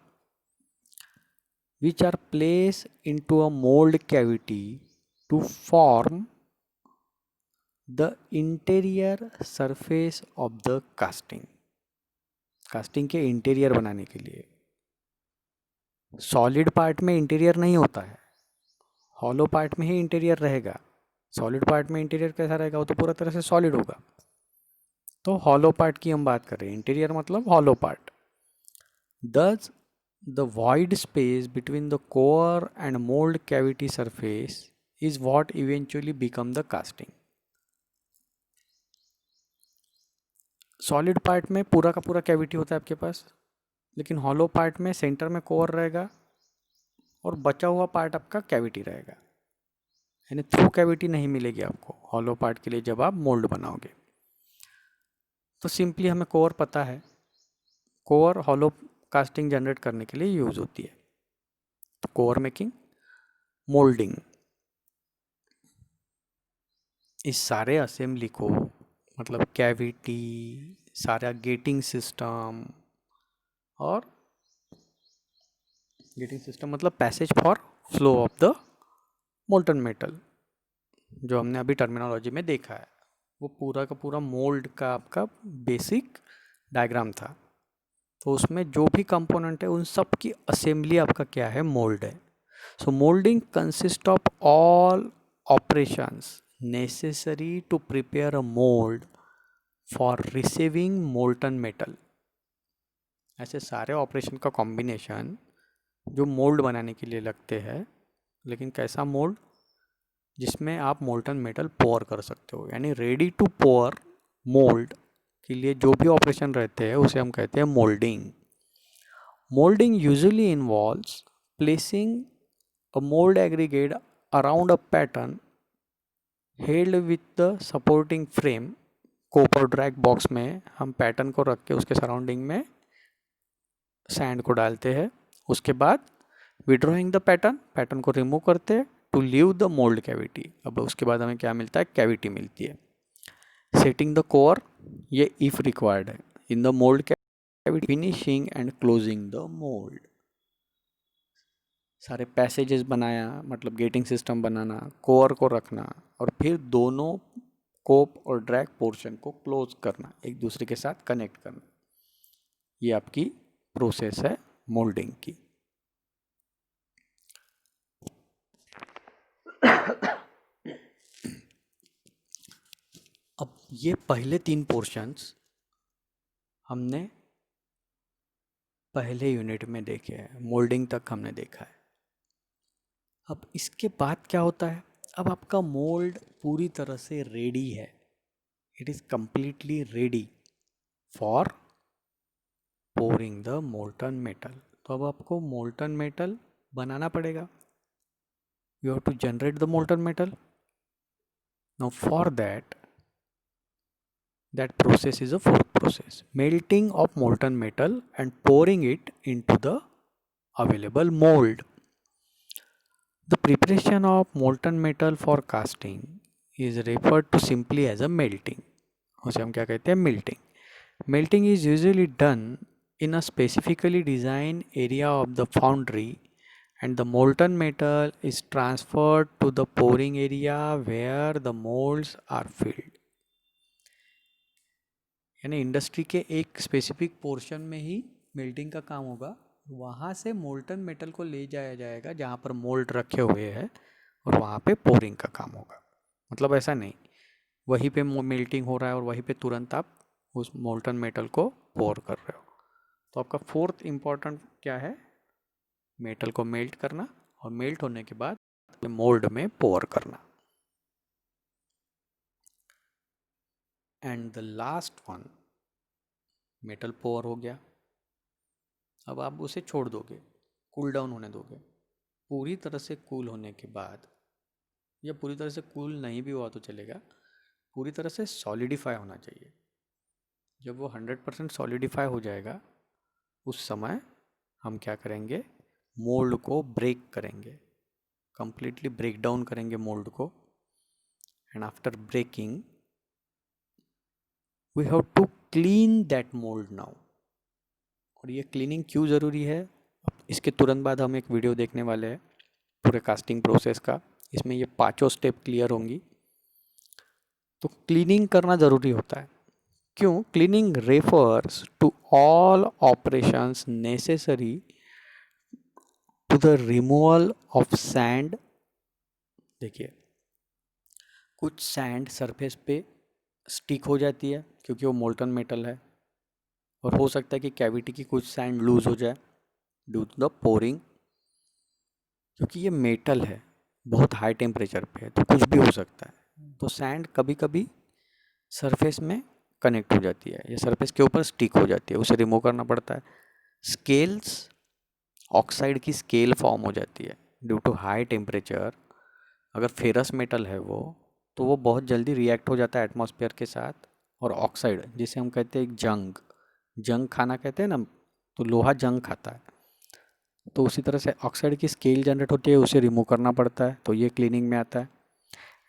which are place into a mould cavity to form the interior surface of the casting. Casting के इंटीरियर बनाने के लिए. सॉलिड पार्ट में इंटीरियर नहीं होता है, हॉलो पार्ट में ही इंटीरियर रहेगा. सॉलिड पार्ट में इंटीरियर कैसा रहेगा? वो तो पूरा तरह से सॉलिड होगा. तो हॉलो पार्ट की हम बात कर रहे हैं, इंटीरियर मतलब hollow part. Thus, the void space between the core and mold cavity surface is what eventually become the casting. Solid part में पूरा का पूरा कैविटी होता है आपके पास, लेकिन हॉलो पार्ट में सेंटर में कोर रहेगा और बचा हुआ पार्ट आपका कैविटी रहेगा. यानी थ्रू कैविटी नहीं मिलेगी आपको हॉलो पार्ट के लिए जब आप मोल्ड बनाओगे. तो सिंपली हमें कोर पता है, कोर हॉलो कास्टिंग जनरेट करने के लिए यूज होती है. तो कोर मेकिंग, मोल्डिंग, इस सारे असेंबली को मतलब कैविटी, सारा गेटिंग सिस्टम, और गेटिंग सिस्टम मतलब passage for flow of the molten metal, जो हमने अभी टर्मिनोलॉजी में देखा है, वो पूरा का पूरा मोल्ड का आपका बेसिक डायग्राम था. तो उसमें जो भी कंपोनेंट है उन सब की असेंबली आपका क्या है? मोल्ड है. So moulding consist of all operations necessary to prepare a mould for receiving molten metal. ऐसे सारे ऑपरेशन का कॉम्बिनेशन जो मोल्ड बनाने के लिए लगते हैं. लेकिन कैसा मोल्ड? जिसमें आप मोल्टन मेटल पोर कर सकते हो. यानी रेडी टू पोर मोल्ड के लिए जो भी ऑपरेशन रहते हैं उसे हम कहते हैं moulding. Moulding usually involves placing a mould aggregate around a pattern held with the supporting frame. Cope or drag box में हम पैटर्न को रख के उसके सराउंडिंग में सैंड को डालते हैं. उसके बाद विड्रॉइंग द पैटर्न, पैटर्न को रिमूव करते हैं to leave the mould cavity. अब उसके बाद हमें क्या मिलता है? कैविटी मिलती है. सेटिंग द कोर, ये इफ रिक्वायर्ड है इन the mould cavity. Finishing and closing the mould, सारे पैसेजेस बनाया मतलब गेटिंग सिस्टम बनाना, कोर को रखना, और फिर दोनों कोप और ड्रैग पोर्शन को क्लोज करना, एक दूसरे के साथ कनेक्ट करना. ये आपकी प्रोसेस है मोल्डिंग की. अब ये पहले 3 पोर्शंस हमने पहले यूनिट में देखे हैं, मोल्डिंग तक हमने देखा है. अब इसके बाद क्या होता है? अब आपका मोल्ड पूरी तरह से रेडी है. It is completely ready for pouring the molten metal. तो अब आपको मोल्टन मेटल बनाना पड़ेगा. You have to generate the molten metal. Now for that process is a fourth process, melting of molten metal and pouring it into the available mold. The preparation of molten metal for casting is referred to simply as a melting. उसे हम क्या कहते हैं? melting. Melting is usually done in a specifically designed area of the foundry and the molten metal is transferred to the pouring area where the molds are filled. यानी industry के एक specific portion में ही melting का काम होगा, वहाँ से molten metal को ले जाया जाएगा जहाँ पर मोल्ड रखे हुए हैं, और वहाँ पे पोरिंग का काम होगा। मतलब ऐसा नहीं वहीं पे मेल्टिंग हो रहा है और वहीं पे तुरंत आप उस मोल्टन मेटल को पोर कर रहे हो। तो आपका फोर्थ इम्पॉर्टेंट क्या है, मेटल को मेल्ट करना, और मेल्ट होने के बाद मोल्ड में पोर करना। And the last one, metal pour हो गया, अब आप उसे छोड़ दोगे, कूल डाउन होने दोगे। पूरी तरह से कूल होने के बाद, या पूरी तरह से कूल नहीं भी हुआ तो चलेगा, पूरी तरह से सॉलिडिफाई होना चाहिए। जब वो 100% सॉलिडिफाई हो जाएगा, उस समय हम क्या करेंगे, मोल्ड को ब्रेक करेंगे, कंप्लीटली ब्रेक डाउन करेंगे मोल्ड को। And after breaking we have to clean that mould now. और ये क्लीनिंग क्यों ज़रूरी है, इसके तुरंत बाद हम एक वीडियो देखने वाले हैं पूरे कास्टिंग प्रोसेस का, इसमें ये पांचों स्टेप क्लियर होंगी। तो क्लीनिंग करना ज़रूरी होता है। क्यों? Cleaning refers to all operations necessary to the removal of sand. देखिए, कुछ सैंड सरफेस पे स्टिक हो जाती है क्योंकि वो मोल्टन मेटल है, और हो सकता है कि कैविटी की कुछ सैंड लूज हो जाए ड्यू टू द पोरिंग, क्योंकि ये मेटल है, बहुत हाई टेम्परेचर पे है, तो कुछ भी हो सकता है। तो सैंड कभी कभी सरफेस में कनेक्ट हो जाती है या सरफेस के ऊपर स्टिक हो जाती है, उसे रिमूव करना पड़ता है। स्केल्स, ऑक्साइड की स्केल फॉर्म हो जाती है ड्यू टू हाई टेम्परेचर। अगर फेरस मेटल है वो, तो वो बहुत जल्दी रिएक्ट हो जाता है एटमॉस्फेयर के साथ, और ऑक्साइड जिसे हम कहते हैं जंग, जंग खाना कहते हैं ना, तो लोहा जंग खाता है, तो उसी तरह से ऑक्साइड की स्केल जनरेट होती है, उसे रिमूव करना पड़ता है, तो ये क्लीनिंग में आता है।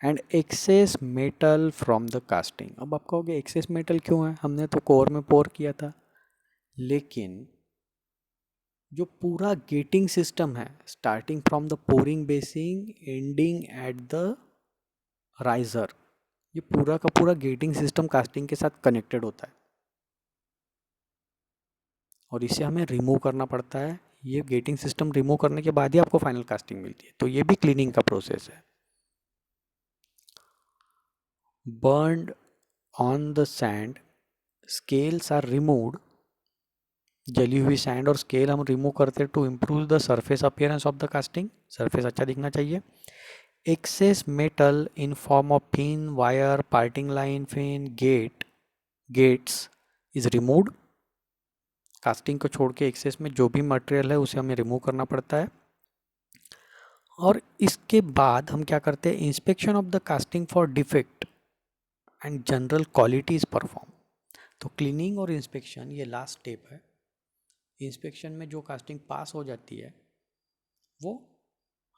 And excess metal from the casting. अब आप कहोगे एक्सेस मेटल क्यों है, हमने तो कोर में पोर किया था। लेकिन जो पूरा गेटिंग सिस्टम है, starting from the pouring basin ending at the riser, ये पूरा का पूरा गेटिंग सिस्टम कास्टिंग के साथ कनेक्टेड होता है, और इसे हमें रिमूव करना पड़ता है। ये गेटिंग सिस्टम रिमूव करने के बाद ही आपको फाइनल कास्टिंग मिलती है, तो ये भी क्लीनिंग का प्रोसेस है। Burned on the sand, scales are removed. जली हुई सैंड और स्केल हम रिमूव करते हैं to improve the surface appearance of the casting, surface अच्छा दिखना चाहिए। Excess metal in form of pin, wire, parting line, fin, gates is removed. Casting को छोड़ के एक्सेस में जो भी मटेरियल है उसे हमें रिमूव करना पड़ता है। और इसके बाद हम क्या करते हैं, inspection of the casting for defect and general quality is perform. तो क्लीनिंग और इंस्पेक्शन ये लास्ट स्टेप है। इंस्पेक्शन में जो कास्टिंग पास हो जाती है वो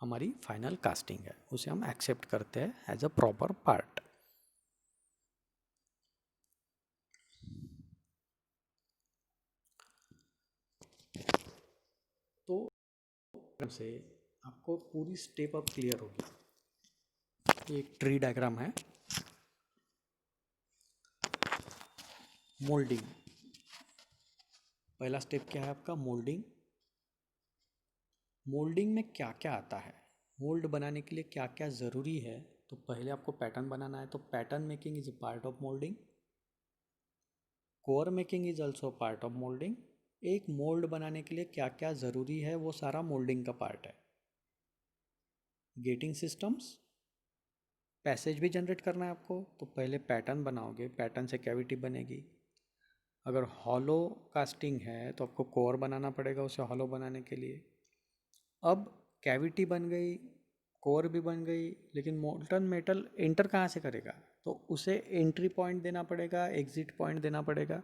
हमारी फाइनल कास्टिंग है, उसे हम एक्सेप्ट करते हैं एज अ प्रॉपर पार्ट। तो से आपको पूरी स्टेप अप क्लियर होगी। एक ट्री डायग्राम है। मोल्डिंग, पहला स्टेप क्या है आपका, मोल्डिंग। मोल्डिंग में क्या क्या आता है, मोल्ड बनाने के लिए क्या क्या ज़रूरी है, तो पहले आपको पैटर्न बनाना है, तो pattern making is a part of moulding. Core making is also part of moulding. एक मोल्ड बनाने के लिए क्या क्या ज़रूरी है वो सारा मोल्डिंग का पार्ट है। गेटिंग सिस्टम्स, पैसेज भी जनरेट करना है आपको, तो पहले पैटर्न बनाओगे, पैटर्न से कैविटी बनेगी। अगर हॉलो कास्टिंग है तो आपको कोर बनाना पड़ेगा उसे हॉलो बनाने के लिए। अब कैविटी बन गई, कोर भी बन गई, लेकिन मोल्टन मेटल एंटर कहाँ से करेगा, तो उसे एंट्री पॉइंट देना पड़ेगा, एग्जिट पॉइंट देना पड़ेगा,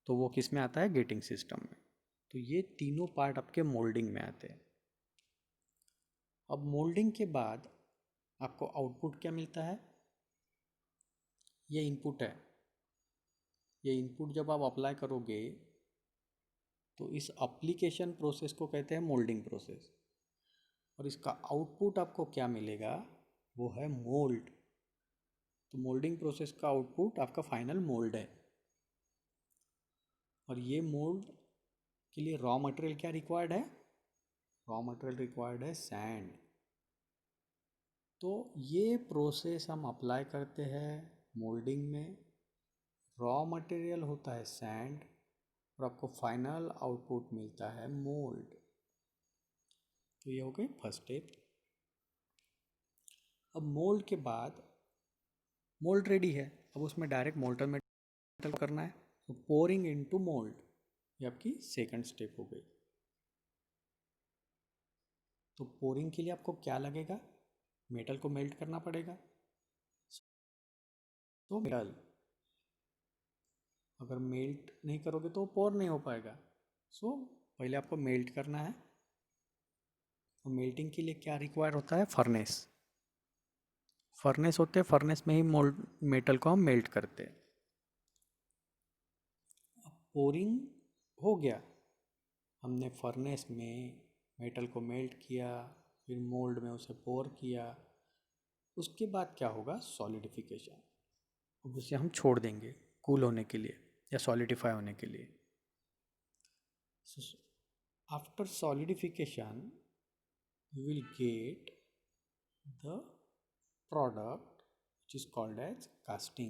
तो वो किस में आता है, गेटिंग सिस्टम में। तो ये तीनों पार्ट आपके मोल्डिंग में आते हैं। अब मोल्डिंग के बाद आपको आउटपुट क्या मिलता है, ये इनपुट है। ये इनपुट जब आप अप्लाई करोगे तो इस अप्लीकेशन प्रोसेस को कहते हैं मोल्डिंग प्रोसेस, और इसका आउटपुट आपको क्या मिलेगा, वो है मोल्ड। तो मोल्डिंग प्रोसेस का आउटपुट आपका फाइनल मोल्ड है, और ये मोल्ड के लिए रॉ मटेरियल क्या रिक्वायर्ड है? रॉ मटेरियल रिक्वायर्ड है सैंड। तो ये प्रोसेस हम अप्लाई करते हैं मोल्डिंग में। रॉ मटेरियल होता है सैंड और आपको फाइनल आउटपुट मिलता है मोल्ड। तो ये हो गई फर्स्ट स्टेप। अब मोल्ड के बाद मोल्ड रेडी है, अब उसमें डायरेक्ट मोल्टन मेटल करना है, तो पोरिंग इनटू मोल्ड, ये आपकी सेकंड स्टेप हो गई। तो पोरिंग के लिए आपको क्या लगेगा? मेटल को मेल्ट करना पड़ेगा। तो मेटल अगर मेल्ट नहीं करोगे तो पोर नहीं हो पाएगा। सो पहले आपको मेल्ट करना है। तो मेल्टिंग के लिए क्या रिक्वायर होता है? फर्नेस। फर्नेस होते हैं, फर्नेस में ही मोल्ड मेटल को हम मेल्ट करते हैं। पोरिंग हो गया, हमने फर्नेस में मेटल को मेल्ट किया, फिर मोल्ड में उसे पोर किया। उसके बाद क्या होगा? सॉलिडिफिकेशन। अब उसे हम छोड़ देंगे कूल होने के लिए या सॉलिडिफाई होने के लिए। After solidification you will get the product which is called as casting.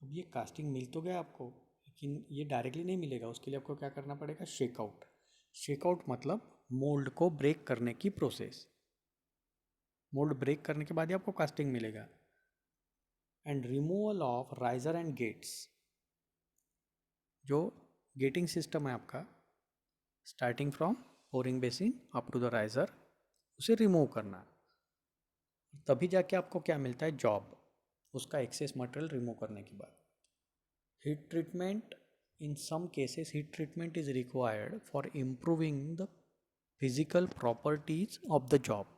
अब ये कास्टिंग मिल तो गया आपको, लेकिन ये डायरेक्टली नहीं मिलेगा। उसके लिए आपको क्या करना पड़ेगा? शेकआउट। शेकआउट मतलब मोल्ड को ब्रेक करने की प्रोसेस। मोल्ड ब्रेक करने के बाद ही आपको कास्टिंग मिलेगा। And removal of riser and gates. जो गेटिंग सिस्टम है आपका starting from pouring basin up to the riser, उसे रिमूव करना। तभी जाके आपको क्या मिलता है? जॉब। उसका एक्सेस मटेरियल रिमूव करने के बाद heat treatment. In some cases heat treatment is required for improving the physical properties of the job.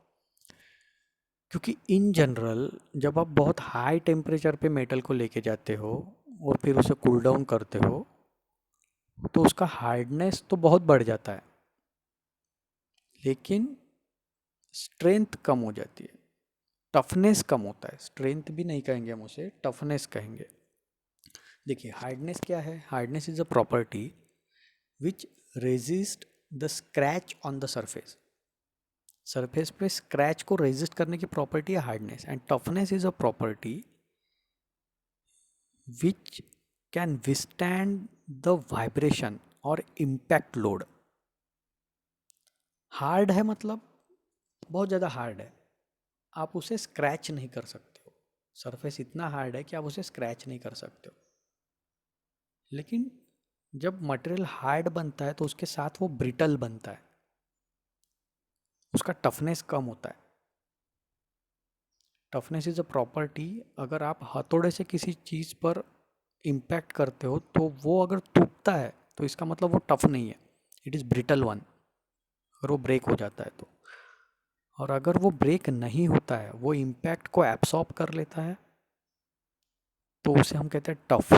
क्योंकि इन जनरल जब आप बहुत हाई टेम्परेचर पे मेटल को लेके जाते हो और फिर उसे कूल डाउन करते हो तो उसका हार्डनेस तो बहुत बढ़ जाता है, लेकिन स्ट्रेंथ कम हो जाती है, टफनेस कम होता है। स्ट्रेंथ भी नहीं कहेंगे हम उसे, टफनेस कहेंगे। देखिए हार्डनेस क्या है? Hardness is a property which resist the scratch on the surface. Surface पे स्क्रैच को रेजिस्ट करने की प्रॉपर्टी है hardness. And toughness is a property which can withstand the vibration और इम्पैक्ट लोड। हार्ड है मतलब बहुत ज़्यादा हार्ड है, आप उसे स्क्रैच नहीं कर सकते हो। सरफेस इतना हार्ड है कि आप उसे स्क्रैच नहीं कर सकते हो। लेकिन जब मटेरियल हार्ड बनता है तो उसके साथ वो ब्रिटल बनता है, उसका टफनेस कम होता है। टफनेस इज अ प्रॉपर्टी, अगर आप हथौड़े से किसी चीज़ पर इम्पैक्ट करते हो तो वो अगर टूटता है तो इसका मतलब वो टफ नहीं है, इट इज़ ब्रिटल वन। अगर वो ब्रेक हो जाता है तो, और अगर वो ब्रेक नहीं होता है, वो इम्पैक्ट को एब्सॉर्ब कर लेता है, तो उसे हम कहते हैं टफ।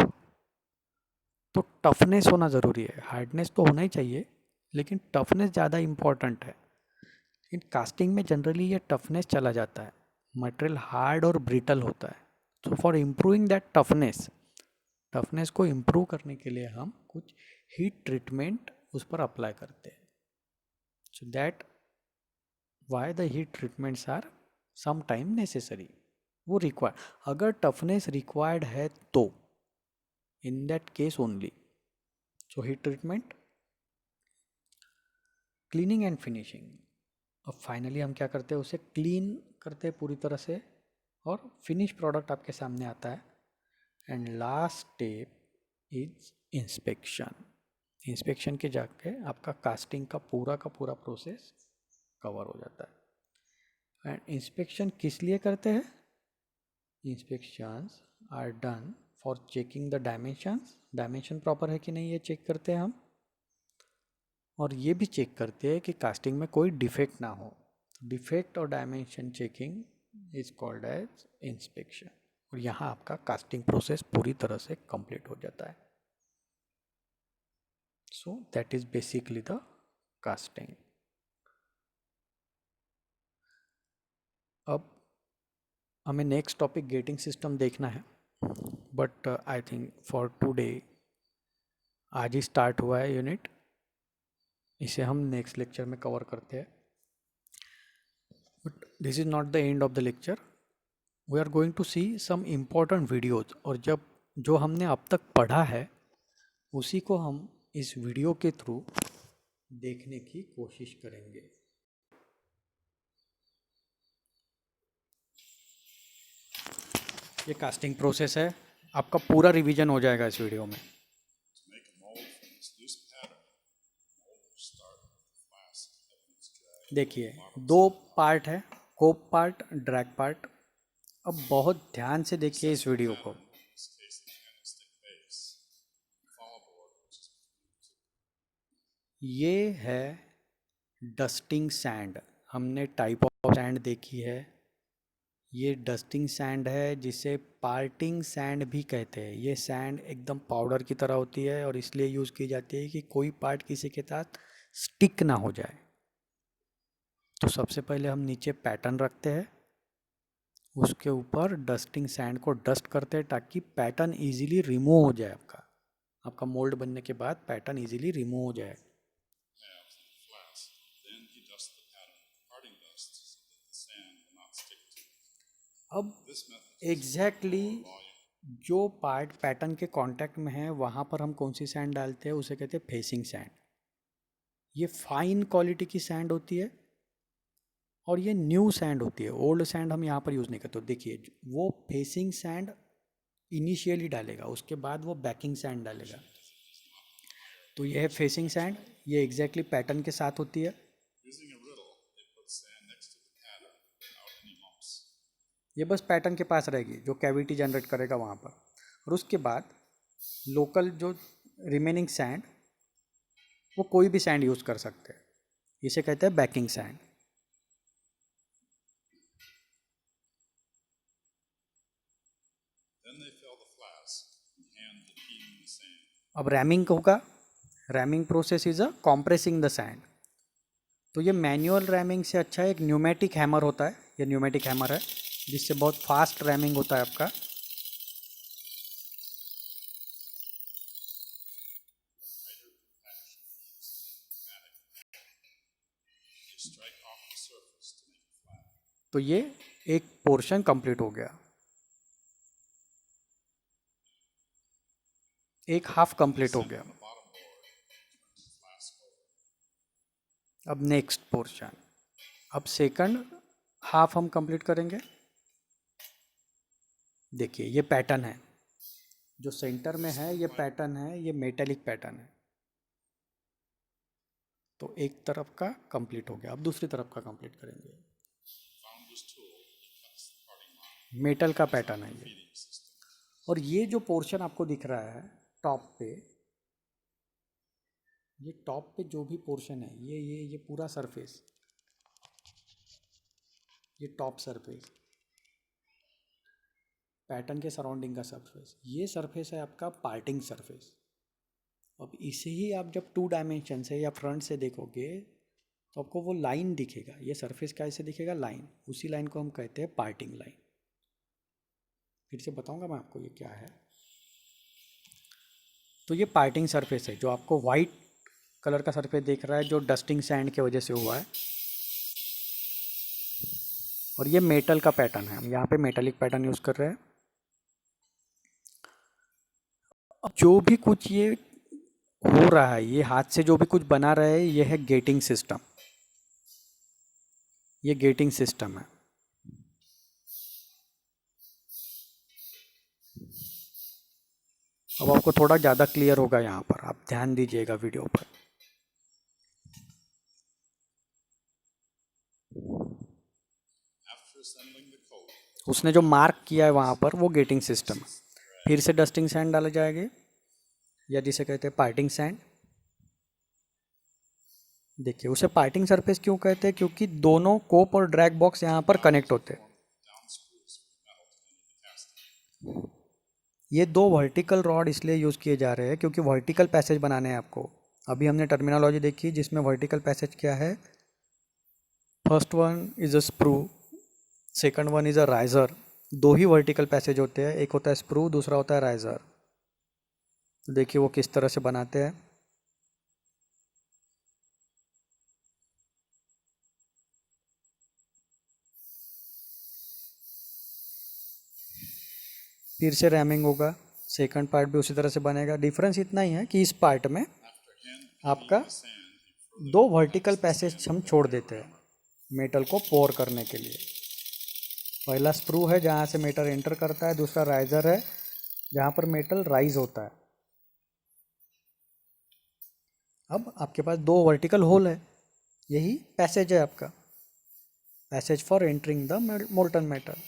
तो टफनेस होना ज़रूरी है। हार्डनेस तो होना ही चाहिए, लेकिन टफनेस ज़्यादा इम्पॉर्टेंट है। इन कास्टिंग में जनरली ये टफनेस चला जाता है, मटेरियल हार्ड और ब्रिटल होता है। So for improving that toughness, toughness को इम्प्रूव करने के लिए हम कुछ हीट ट्रीटमेंट उस पर अप्लाई करते हैं। So that why the heat treatments are some time necessary. वो रिक्वायर, अगर टफनेस रिक्वायर्ड है तो in that case only. So heat treatment, cleaning and finishing. अब फाइनली हम क्या करते हैं? उसे क्लीन करते हैं पूरी तरह से और फिनिश प्रोडक्ट आपके सामने आता है। And last step is inspection. Inspection के जाके आपका कास्टिंग का पूरा प्रोसेस कवर हो जाता है। एंड इंस्पेक्शन किस लिए करते हैं? Inspections are done for checking the dimensions. Dimension proper है कि नहीं ये चेक करते हैं हम, और ये भी चेक करते हैं कि कास्टिंग में कोई डिफेक्ट ना हो। डिफेक्ट और dimension checking is called as inspection. और यहाँ आपका कास्टिंग प्रोसेस पूरी तरह से कंप्लीट हो जाता है। So that is basically the casting. अब हमें नेक्स्ट टॉपिक गेटिंग सिस्टम देखना है, but I think for today आज ही स्टार्ट हुआ है यूनिट, इसे हम नेक्स्ट लेक्चर में कवर करते हैं। But this is not the end of the lecture, we are going to see some important videos, और जब जो हमने अब तक पढ़ा है उसी को हम इस वीडियो के थ्रू देखने की कोशिश करेंगे। ये कास्टिंग प्रोसेस है, आपका पूरा रिवीजन हो जाएगा इस वीडियो में। देखिए, दो पार्ट है, कोप पार्ट, ड्रैग पार्ट। अब बहुत ध्यान से देखिए इस वीडियो को। ये है डस्टिंग सैंड, हमने टाइप ऑफ सैंड देखी है। ये डस्टिंग सैंड है जिसे पार्टिंग सैंड भी कहते हैं। ये सैंड एकदम पाउडर की तरह होती है और इसलिए यूज़ की जाती है कि कोई पार्ट किसी के साथ स्टिक ना हो जाए। तो सबसे पहले हम नीचे पैटर्न रखते हैं, उसके ऊपर डस्टिंग सैंड को डस्ट करते हैं ताकि पैटर्न इजीली रिमूव हो जाए। आपका मोल्ड बनने के बाद पैटर्न इजीली रिमूव हो जाए। अब एग्जैक्टली जो पार्ट पैटर्न के कांटेक्ट में है वहाँ पर हम कौन सी सैंड डालते हैं, उसे कहते हैं फेसिंग सैंड। ये फाइन क्वालिटी की सैंड होती है और ये न्यू सैंड होती है। ओल्ड सैंड हम यहाँ पर यूज़ नहीं करते। तो देखिए, वो फेसिंग सैंड इनिशियली डालेगा, उसके बाद वो बैकिंग सैंड डालेगा। तो ये है फेसिंग सैंड, ये एग्जैक्टली पैटर्न के साथ होती है। ये बस पैटर्न के पास रहेगी, जो कैविटी जनरेट करेगा वहाँ पर। और उसके बाद लोकल जो रिमेनिंग सैंड, वो कोई भी सैंड यूज़ कर सकते हैं, इसे कहते हैं बैकिंग सैंड। अब रैमिंग होगा। Rhyming process is a compressing the sand. तो ये मैनुअल रैमिंग से अच्छा एक न्यूमेटिक हैमर होता है। ये न्यूमेटिक हैमर है जिससे बहुत फास्ट रैमिंग होता है आपका। तो ये एक पोर्शन कंप्लीट हो गया, एक हाफ कंप्लीट हो गया। अब नेक्स्ट पोर्शन, अब सेकंड हाफ हम कंप्लीट करेंगे। देखिए, ये पैटर्न है जो सेंटर में है, ये पैटर्न है, ये मेटेलिक पैटर्न है। तो एक तरफ का कंप्लीट हो गया, अब दूसरी तरफ का कंप्लीट करेंगे। मेटल का पैटर्न है ये। और ये जो पोर्शन आपको दिख रहा है टॉप पे, ये टॉप पे जो भी पोर्शन है, ये पूरा सरफेस, ये टॉप सरफेस, पैटर्न के सराउंडिंग का सरफेस, ये सरफेस है आपका पार्टिंग सरफेस। अब इसे ही आप जब 2 डायमेंशन से या फ्रंट से देखोगे तो आपको वो लाइन दिखेगा। ये सरफेस कैसे दिखेगा? लाइन। उसी लाइन को हम कहते हैं पार्टिंग लाइन। फिर से बताऊंगा मैं आपको ये क्या है। तो ये पार्टिंग सरफेस है जो आपको वाइट कलर का सरफेस दिख रहा है, जो डस्टिंग सैंड की वजह से हुआ है। और ये मेटल का पैटर्न है, हम यहाँ पे मेटालिक पैटर्न यूज़ कर रहे हैं। अब जो भी कुछ ये हो रहा है, ये हाथ से जो भी कुछ बना रहा है, ये है गेटिंग सिस्टम। ये गेटिंग सिस्टम है। अब आपको थोड़ा ज़्यादा क्लियर होगा यहाँ पर, आप ध्यान दीजिएगा वीडियो पर। उसने जो मार्क किया है वहाँ पर, वो गेटिंग सिस्टम है। फिर से डस्टिंग सैंड डाले जाएंगे, या जिसे कहते हैं पार्टिंग सैंड। देखिए, उसे पार्टिंग सरफेस क्यों कहते हैं? क्योंकि दोनों कोप और ड्रैग बॉक्स यहाँ पर कनेक्ट होते हैं। ये 2 वर्टिकल रॉड इसलिए यूज़ किए जा रहे हैं क्योंकि वर्टिकल पैसेज बनाने हैं आपको। अभी हमने टर्मिनोलॉजी देखी जिसमें वर्टिकल पैसेज क्या है। First one is a sprue, second one is a riser. 2 he vertical passage होते हैं, एक होता है स्प्रू, दूसरा होता है राइजर। तो देखिए वो किस तरह से बनाते हैं। फिर से रैमिंग होगा, सेकंड पार्ट भी उसी तरह से बनेगा। डिफरेंस इतना ही है कि इस पार्ट में आपका दो वर्टिकल पैसेज हम छोड़ देते हैं मेटल को पोर करने के लिए। पहला स्क्रू है जहाँ से मेटल एंटर करता है, दूसरा राइजर है जहाँ पर मेटल राइज होता है। अब आपके पास दो वर्टिकल होल है, यही पैसेज है आपका, passage for entering the molten metal.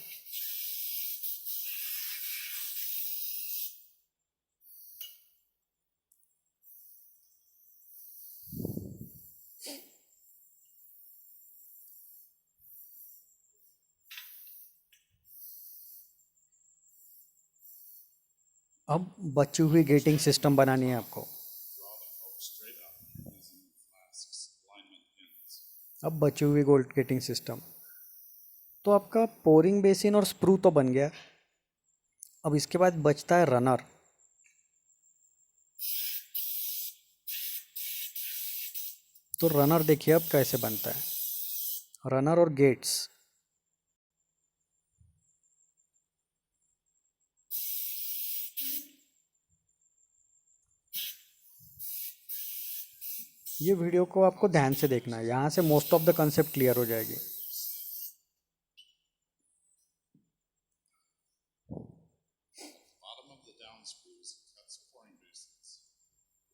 अब बची हुई गेटिंग सिस्टम बनानी है आपको। अब बची हुई गोल्ड गेटिंग सिस्टम, तो आपका पोरिंग बेसिन और स्प्रू तो बन गया। अब इसके बाद बचता है रनर। तो रनर देखिए अब कैसे बनता है, रनर और गेट्स। ये वीडियो को आपको ध्यान से देखना है, यहाँ से most of the concept clear हो जाएगी। Bottom of the down screws cuts pouring basins.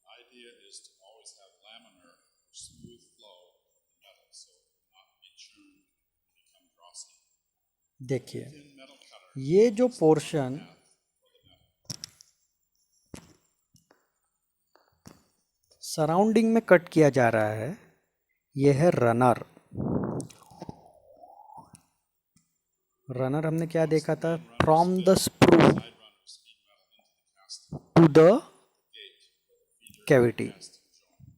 The idea is to always have laminar or smooth flow of the metal so it will not be churned and become drossy. देखिए Thin metal cutter ये जो follows the portion path for the metal. Surrounding में cut किया जा रहा है, ये है रनर। रनर हमने क्या देखा था, from the sprue Side runners feed metal into the casting to the gate where the feeder cavity. casting joint.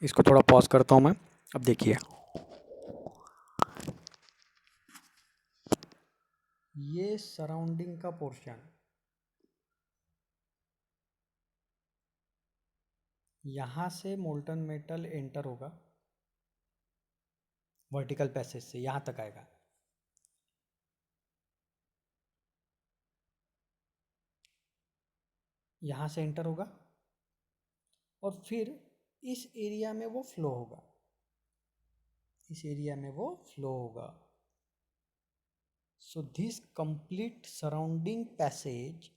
इसको थोड़ा पॉज करता हूँ मैं। अब देखिए ये सराउंडिंग का पोर्शन, यहाँ से मोल्टन मेटल एंटर होगा वर्टिकल पैसेज से, यहाँ तक आएगा। यहाँ से एंटर होगा और फिर इस एरिया में वो फ्लो होगा, इस एरिया में वो फ्लो होगा। So this complete surrounding passage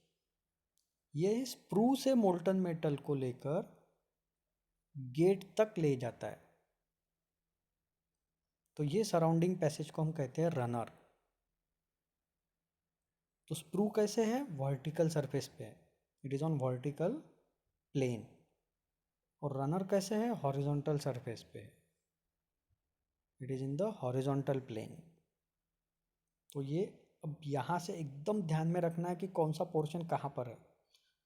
ये स्प्रू से मोल्टन मेटल को लेकर गेट तक ले जाता है। तो ये सराउंडिंग पैसेज को हम कहते हैं रनर। तो स्प्रू कैसे है, वर्टिकल सरफेस पे है, it is on vertical plane. और रनर कैसे है, हॉरिजॉन्टल सरफेस पे, it is in the horizontal plane. तो ये अब यहाँ से एकदम ध्यान में रखना है कि कौन सा पोर्शन कहाँ पर है।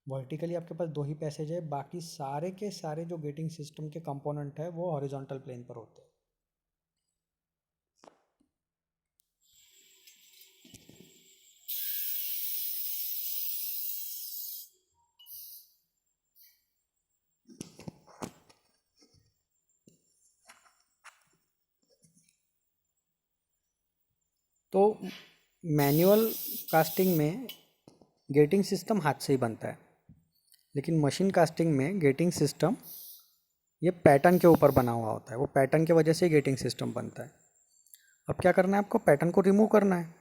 वर्टिकली आपके पास दो ही पैसेज है, बाकी सारे के सारे जो गेटिंग सिस्टम के कंपोनेंट है वो हॉरिजॉन्टल प्लेन पर होते हैं। तो मैनुअल कास्टिंग में गेटिंग सिस्टम हाथ से ही बनता है, लेकिन मशीन कास्टिंग में गेटिंग सिस्टम ये पैटर्न के ऊपर बना हुआ होता है, वो पैटर्न की वजह से गेटिंग सिस्टम बनता है। अब क्या करना है आपको, पैटर्न को रिमूव करना है,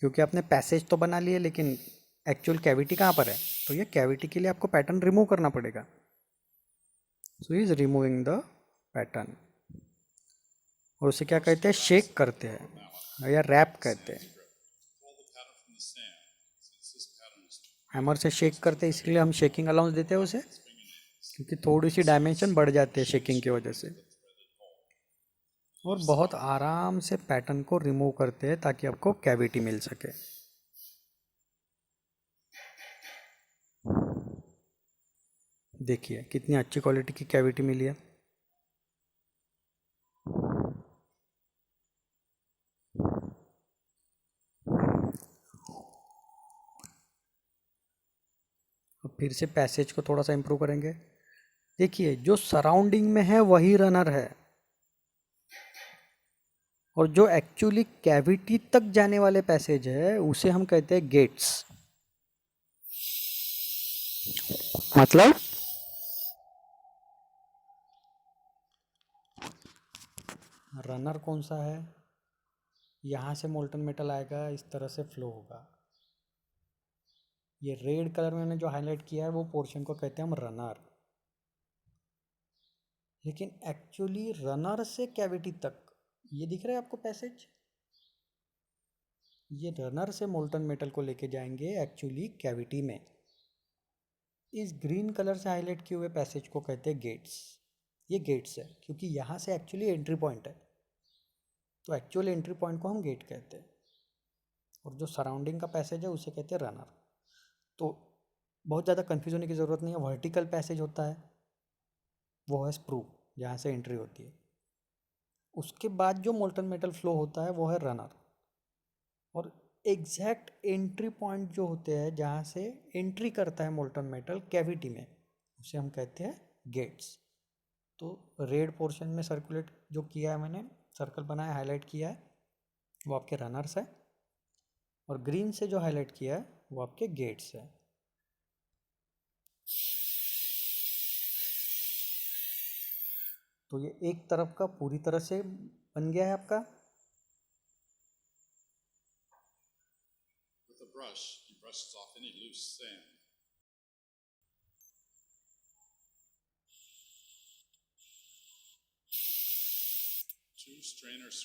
क्योंकि आपने पैसेज तो बना लिए लेकिन एक्चुअल कैविटी कहाँ पर है, तो ये कैविटी के लिए आपको पैटर्न रिमूव करना पड़ेगा। So is removing the pattern, और उसे क्या कहते हैं, शेक करते हैं या रैप कहते हैं। Pull the pattern from the sand. Since this pattern is hammer से शेक करते हैं, इसलिए हम शेकिंग अलाउंस देते हैं उसे, क्योंकि थोड़ी सी डायमेंशन बढ़ जाती है शेकिंग की वजह से। और बहुत आराम से पैटर्न को रिमूव करते हैं ताकि आपको कैविटी मिल सके। देखिए कितनी अच्छी क्वालिटी की कैविटी मिली है। फिर से पैसेज को थोड़ा सा इम्प्रूव करेंगे। देखिए जो सराउंडिंग में है वही रनर है, और जो एक्चुअली कैविटी तक जाने वाले पैसेज है उसे हम कहते हैं गेट्स। मतलब रनर कौन सा है, यहाँ से मोल्टन मेटल आएगा, इस तरह से फ्लो होगा। ये रेड कलर में मैंने जो हाईलाइट किया है वो पोर्शन को कहते हैं हम रनर। लेकिन एक्चुअली रनर से कैविटी तक ये दिख रहा है आपको पैसेज, ये रनर से मोल्टन मेटल को लेके जाएंगे एक्चुअली कैविटी में। इस ग्रीन कलर से हाईलाइट किए हुए पैसेज को कहते हैं गेट्स। ये गेट्स है क्योंकि यहाँ से एक्चुअली एंट्री पॉइंट है, तो एक्चुअल एंट्री पॉइंट को हम गेट कहते हैं, और जो सराउंडिंग का पैसेज है उसे कहते हैं रनर। तो बहुत ज़्यादा कन्फ्यूज होने की ज़रूरत नहीं है। वर्टिकल पैसेज होता है वो है स्प्रू, जहाँ से एंट्री होती है। उसके बाद जो मोल्टन मेटल फ्लो होता है वो है रनर, और एग्जैक्ट एंट्री पॉइंट जो होते हैं जहाँ से एंट्री करता है मोल्टन मेटल कैविटी में उसे हम कहते हैं गेट्स। तो रेड पोर्शन में सर्कुलेट जो किया है मैंने, सर्कल बनाया हाईलाइट किया है, वो आपके रनर्स है, और ग्रीन से जो हाईलाइट किया है वो आपके गेट्स है। तो ये एक तरफ का पूरी तरह से बन गया है आपका। With a brush, he brushes off any loose sand. Two strainers.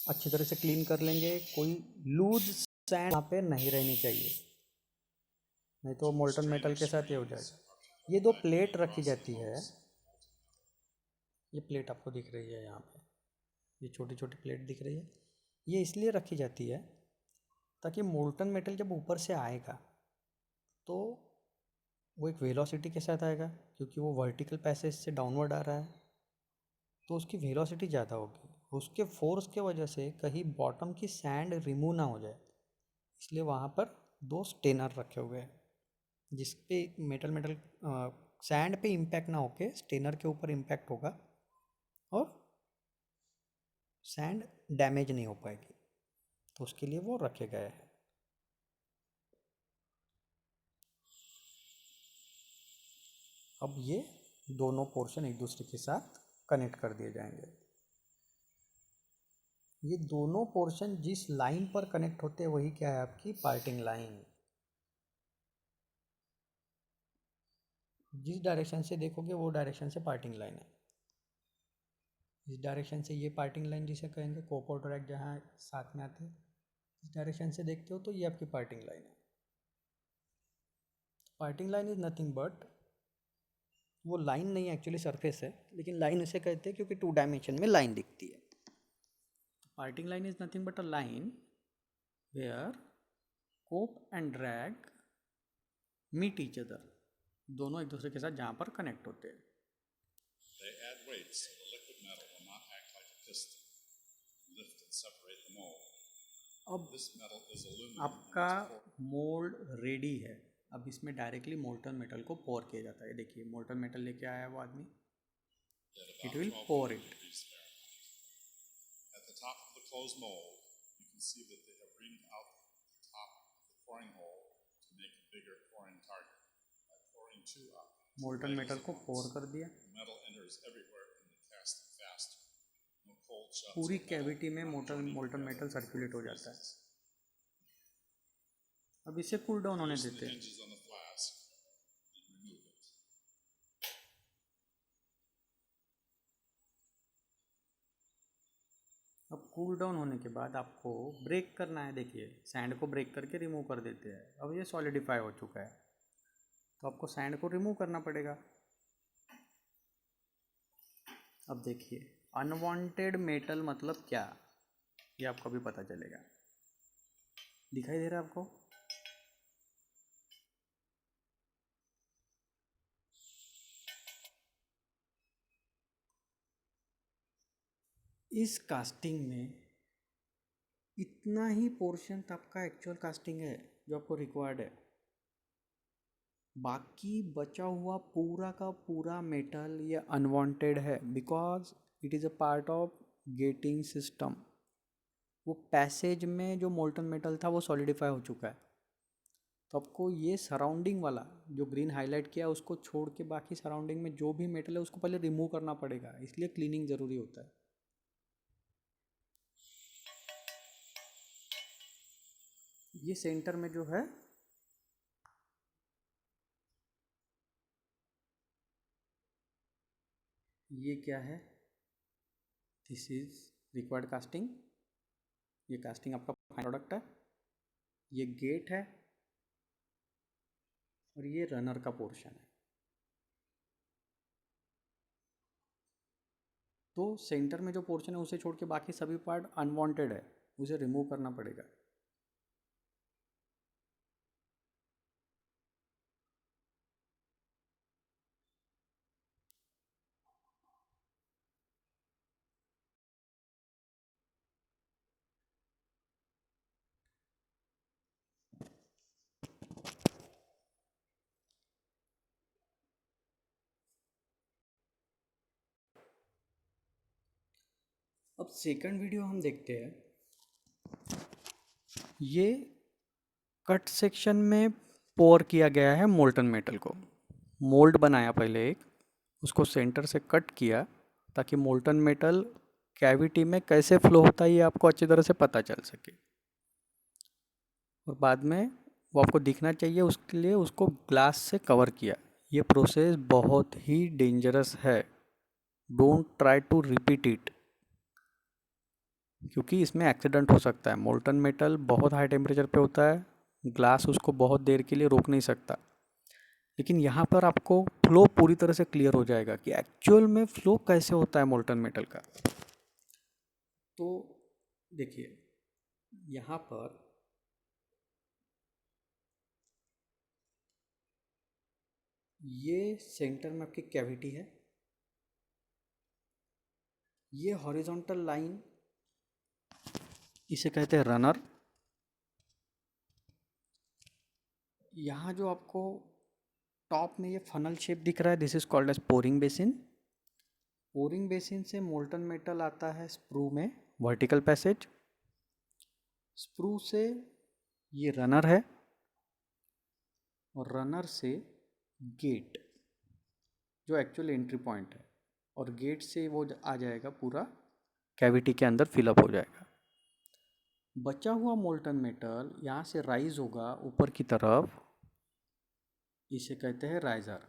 अच्छी तरह से क्लीन कर लेंगे, कोई लूज सैंड यहाँ पे नहीं रहनी चाहिए, नहीं तो मोल्टन मेटल के साथ ये हो जाएगा। ये दो प्लेट रखी जाती है, ये प्लेट आपको दिख रही है यहाँ पे, ये छोटी छोटी प्लेट दिख रही है, ये इसलिए रखी जाती है ताकि मोल्टन मेटल जब ऊपर से आएगा तो वो एक वेलोसिटी के साथ आएगा, क्योंकि वो वर्टिकल पैसेज से डाउनवर्ड आ रहा है तो उसकी वेलोसिटी ज़्यादा होगी। उसके फोर्स के वजह से कहीं बॉटम की सैंड रिमूव ना हो जाए, इसलिए वहाँ पर दो स्टेनर रखे हुए हैं जिस पे मेटल मेटल सैंड पे इम्पैक्ट ना होके स्टेनर के ऊपर इम्पैक्ट होगा और सैंड डैमेज नहीं हो पाएगी, तो उसके लिए वो रखे गए हैं। अब ये दोनों पोर्शन एक दूसरे के साथ कनेक्ट कर दिए जाएंगे। ये दोनों पोर्शन जिस लाइन पर कनेक्ट होते हैं वही क्या है आपकी पार्टिंग लाइन। जिस डायरेक्शन से देखोगे वो डायरेक्शन से पार्टिंग लाइन है। इस डायरेक्शन से ये पार्टिंग लाइन जिसे कहेंगे कोप और ड्रैग जहाँ साथ में आते हैं, इस डायरेक्शन से देखते हो तो ये आपकी पार्टिंग लाइन है। Parting line is nothing but, वो लाइन नहीं एक्चुअली सरफेस है, लेकिन लाइन उसे कहते हैं क्योंकि 2 डायमेंशन में लाइन दिखती है। Parting line is nothing but a line where cope and drag meet each other, दोनों एक दूसरे के साथ जहाँ पर कनेक्ट होते हैं। They add weight so the liquid metal will not act like a piston, lift and separate the mold. अब This metal is aluminum. आपका मोल्ड रेडी है, अब इसमें डायरेक्टली मोल्टन मेटल को पोर किया जाता है। देखिए मोल्टन मेटल लेके आया है वो आदमी, it will pour it. At the top of the closed mold, you can see that they have ringed out the top of the pouring hole to make a bigger pouring target. By pouring two up, molten metal को पोर कर दिया, metal enters everywhere in the casting faster. No cold shots. पूरी cavity में molten metal circulate हो जाता है। अब इसे कूल डाउन होने देते हैं। Hinges on the flask and remove it. अब कूल डाउन होने के बाद आपको ब्रेक करना है। देखिए सैंड को ब्रेक करके रिमूव कर देते हैं। अब ये सॉलिडिफाई हो चुका है तो आपको सैंड को रिमूव करना पड़ेगा। अब देखिए अनवांटेड मेटल मतलब क्या, ये आपको भी पता चलेगा। दिखाई दे रहा है आपको? इस कास्टिंग में इतना ही पोर्शन आपका एक्चुअल कास्टिंग है जो आपको रिक्वायर्ड है। बाकी बचा हुआ पूरा का पूरा मेटल ये अनवांटेड है, because it is a part of gating system. वो पैसेज में जो मोल्टन मेटल था वो सॉलिडिफाई हो चुका है, तो आपको ये सराउंडिंग वाला जो ग्रीन हाईलाइट किया उसको छोड़ के बाकी सराउंडिंग में जो भी मेटल है उसको पहले रिमूव करना पड़ेगा, इसलिए क्लीनिंग ज़रूरी होता है। ये सेंटर में जो है ये क्या है, दिस इज रिक्वायर्ड कास्टिंग। ये कास्टिंग आपका फाइनल प्रोडक्ट है। ये गेट है और ये रनर का पोर्शन है। तो सेंटर में जो पोर्शन है उसे छोड़ के बाकी सभी पार्ट अनवांटेड है, उसे रिमूव करना पड़ेगा। अब सेकंड वीडियो हम देखते हैं। ये कट सेक्शन में पोर किया गया है मोल्टन मेटल को। मोल्ड बनाया पहले एक, उसको सेंटर से कट किया ताकि मोल्टन मेटल कैविटी में कैसे फ्लो होता है ये आपको अच्छी तरह से पता चल सके, और बाद में वो आपको दिखना चाहिए, उसके लिए उसको ग्लास से कवर किया। ये प्रोसेस बहुत ही डेंजरस है, don't try to repeat it, क्योंकि इसमें एक्सीडेंट हो सकता है। मोल्टन मेटल बहुत हाई टेम्परेचर पे होता है, ग्लास उसको बहुत देर के लिए रोक नहीं सकता। लेकिन यहाँ पर आपको फ्लो पूरी तरह से क्लियर हो जाएगा कि एक्चुअल में फ्लो कैसे होता है मोल्टन मेटल का। तो देखिए यहाँ पर ये सेंटर में आपकी कैविटी है, ये हॉरिजॉन्टल लाइन इसे कहते हैं रनर। यहाँ जो आपको टॉप में ये फनल शेप दिख रहा है, this is called as pouring basin. Pouring basin से मोल्टन मेटल आता है स्प्रू में, वर्टिकल पैसेज। स्प्रू से ये रनर है, और रनर से गेट जो एक्चुअल एंट्री पॉइंट है, और गेट से वो आ जाएगा पूरा कैविटी के अंदर फिलअप हो जाएगा। बचा हुआ मोल्टन मेटल यहाँ से राइज होगा ऊपर की तरफ, इसे कहते हैं राइजर।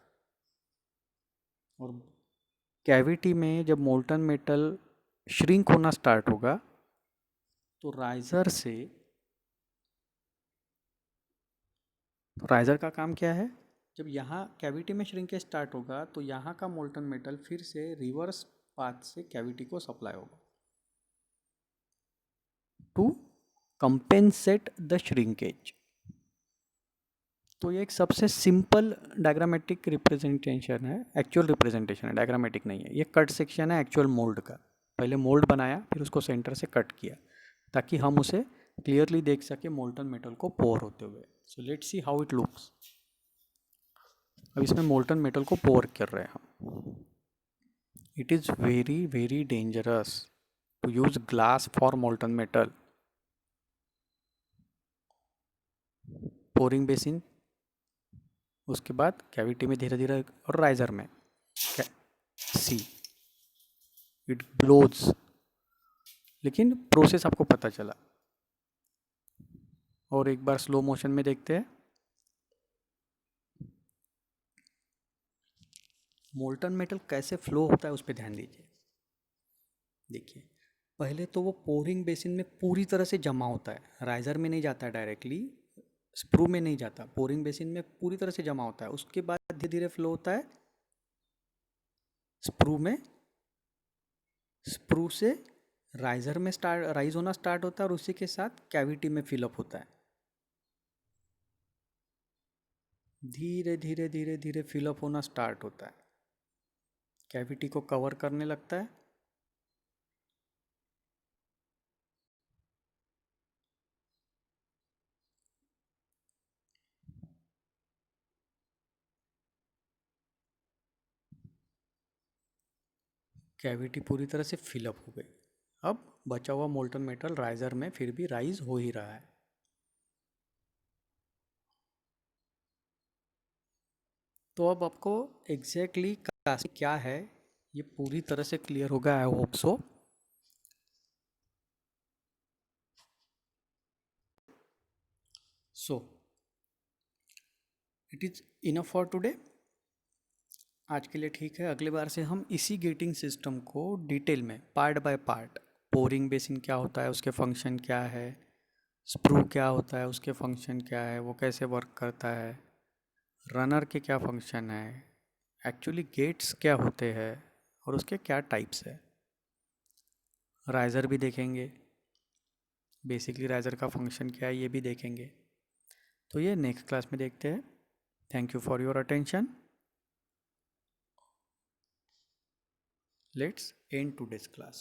और कैविटी में जब मोल्टन मेटल श्रिंक होना स्टार्ट होगा तो राइजर का काम क्या है, जब यहाँ कैविटी में श्रिंकेज स्टार्ट होगा तो यहाँ का मोल्टन मेटल फिर से रिवर्स पाथ से कैविटी को सप्लाई होगा टू कंपेंसेट द श्रिंकेज। तो ये एक सबसे सिंपल डायग्रामेटिक रिप्रेजेंटेशन है, एक्चुअल रिप्रेजेंटेशन है, डायग्रामेटिक नहीं है। ये कट सेक्शन है एक्चुअल मोल्ड का। पहले मोल्ड बनाया, फिर उसको सेंटर से कट किया ताकि हम उसे क्लियरली देख सके मोल्टन मेटल को पोर होते हुए। So let's see how it looks. अब इसमें मोल्टन मेटल को पोर कर रहे हैं हम। It is very very dangerous to use glass for molten metal. Pouring basin, उसके बाद कैविटी में धीरे धीरे, और राइजर में सी इट ग्लोज। लेकिन प्रोसेस आपको पता चला। और एक बार स्लो मोशन में देखते हैं। मोल्टन मेटल कैसे फ्लो होता है उस पर ध्यान दीजिए। देखिए पहले तो वो पोरिंग बेसिन में पूरी तरह से जमा होता है, राइजर में नहीं जाता है डायरेक्टली, स्प्रू में नहीं जाता, पोरिंग बेसिन में पूरी तरह से जमा होता है। उसके बाद धीरे धीरे फ्लो होता है स्प्रू में, स्प्रू से राइजर में राइज होना स्टार्ट होता है, और उसी के साथ कैविटी में फिलअप होता है। धीरे धीरे धीरे धीरे फिलअप होना स्टार्ट होता है, कैविटी को कवर करने लगता है। कैविटी पूरी तरह से फिलअप हो गई। अब बचा हुआ मोल्टन मेटल राइजर में फिर भी राइज हो ही रहा है। तो अब आपको एग्जैक्टली कास्टिंग क्या है ये पूरी तरह से क्लियर होगा, I hope so. So it is enough for today. आज के लिए ठीक है। अगली बार से हम इसी गेटिंग सिस्टम को डिटेल में part by part, pouring basin क्या होता है, उसके फंक्शन क्या है, स्प्रू क्या होता है, उसके फंक्शन क्या है, वो कैसे वर्क करता है, रनर के क्या फंक्शन है, एक्चुअली गेट्स क्या होते हैं और उसके क्या टाइप्स है, राइज़र भी देखेंगे, बेसिकली राइज़र का फंक्शन क्या है ये भी देखेंगे। तो ये नेक्स्ट क्लास में देखते हैं। Thank you for your attention. Let's end today's class.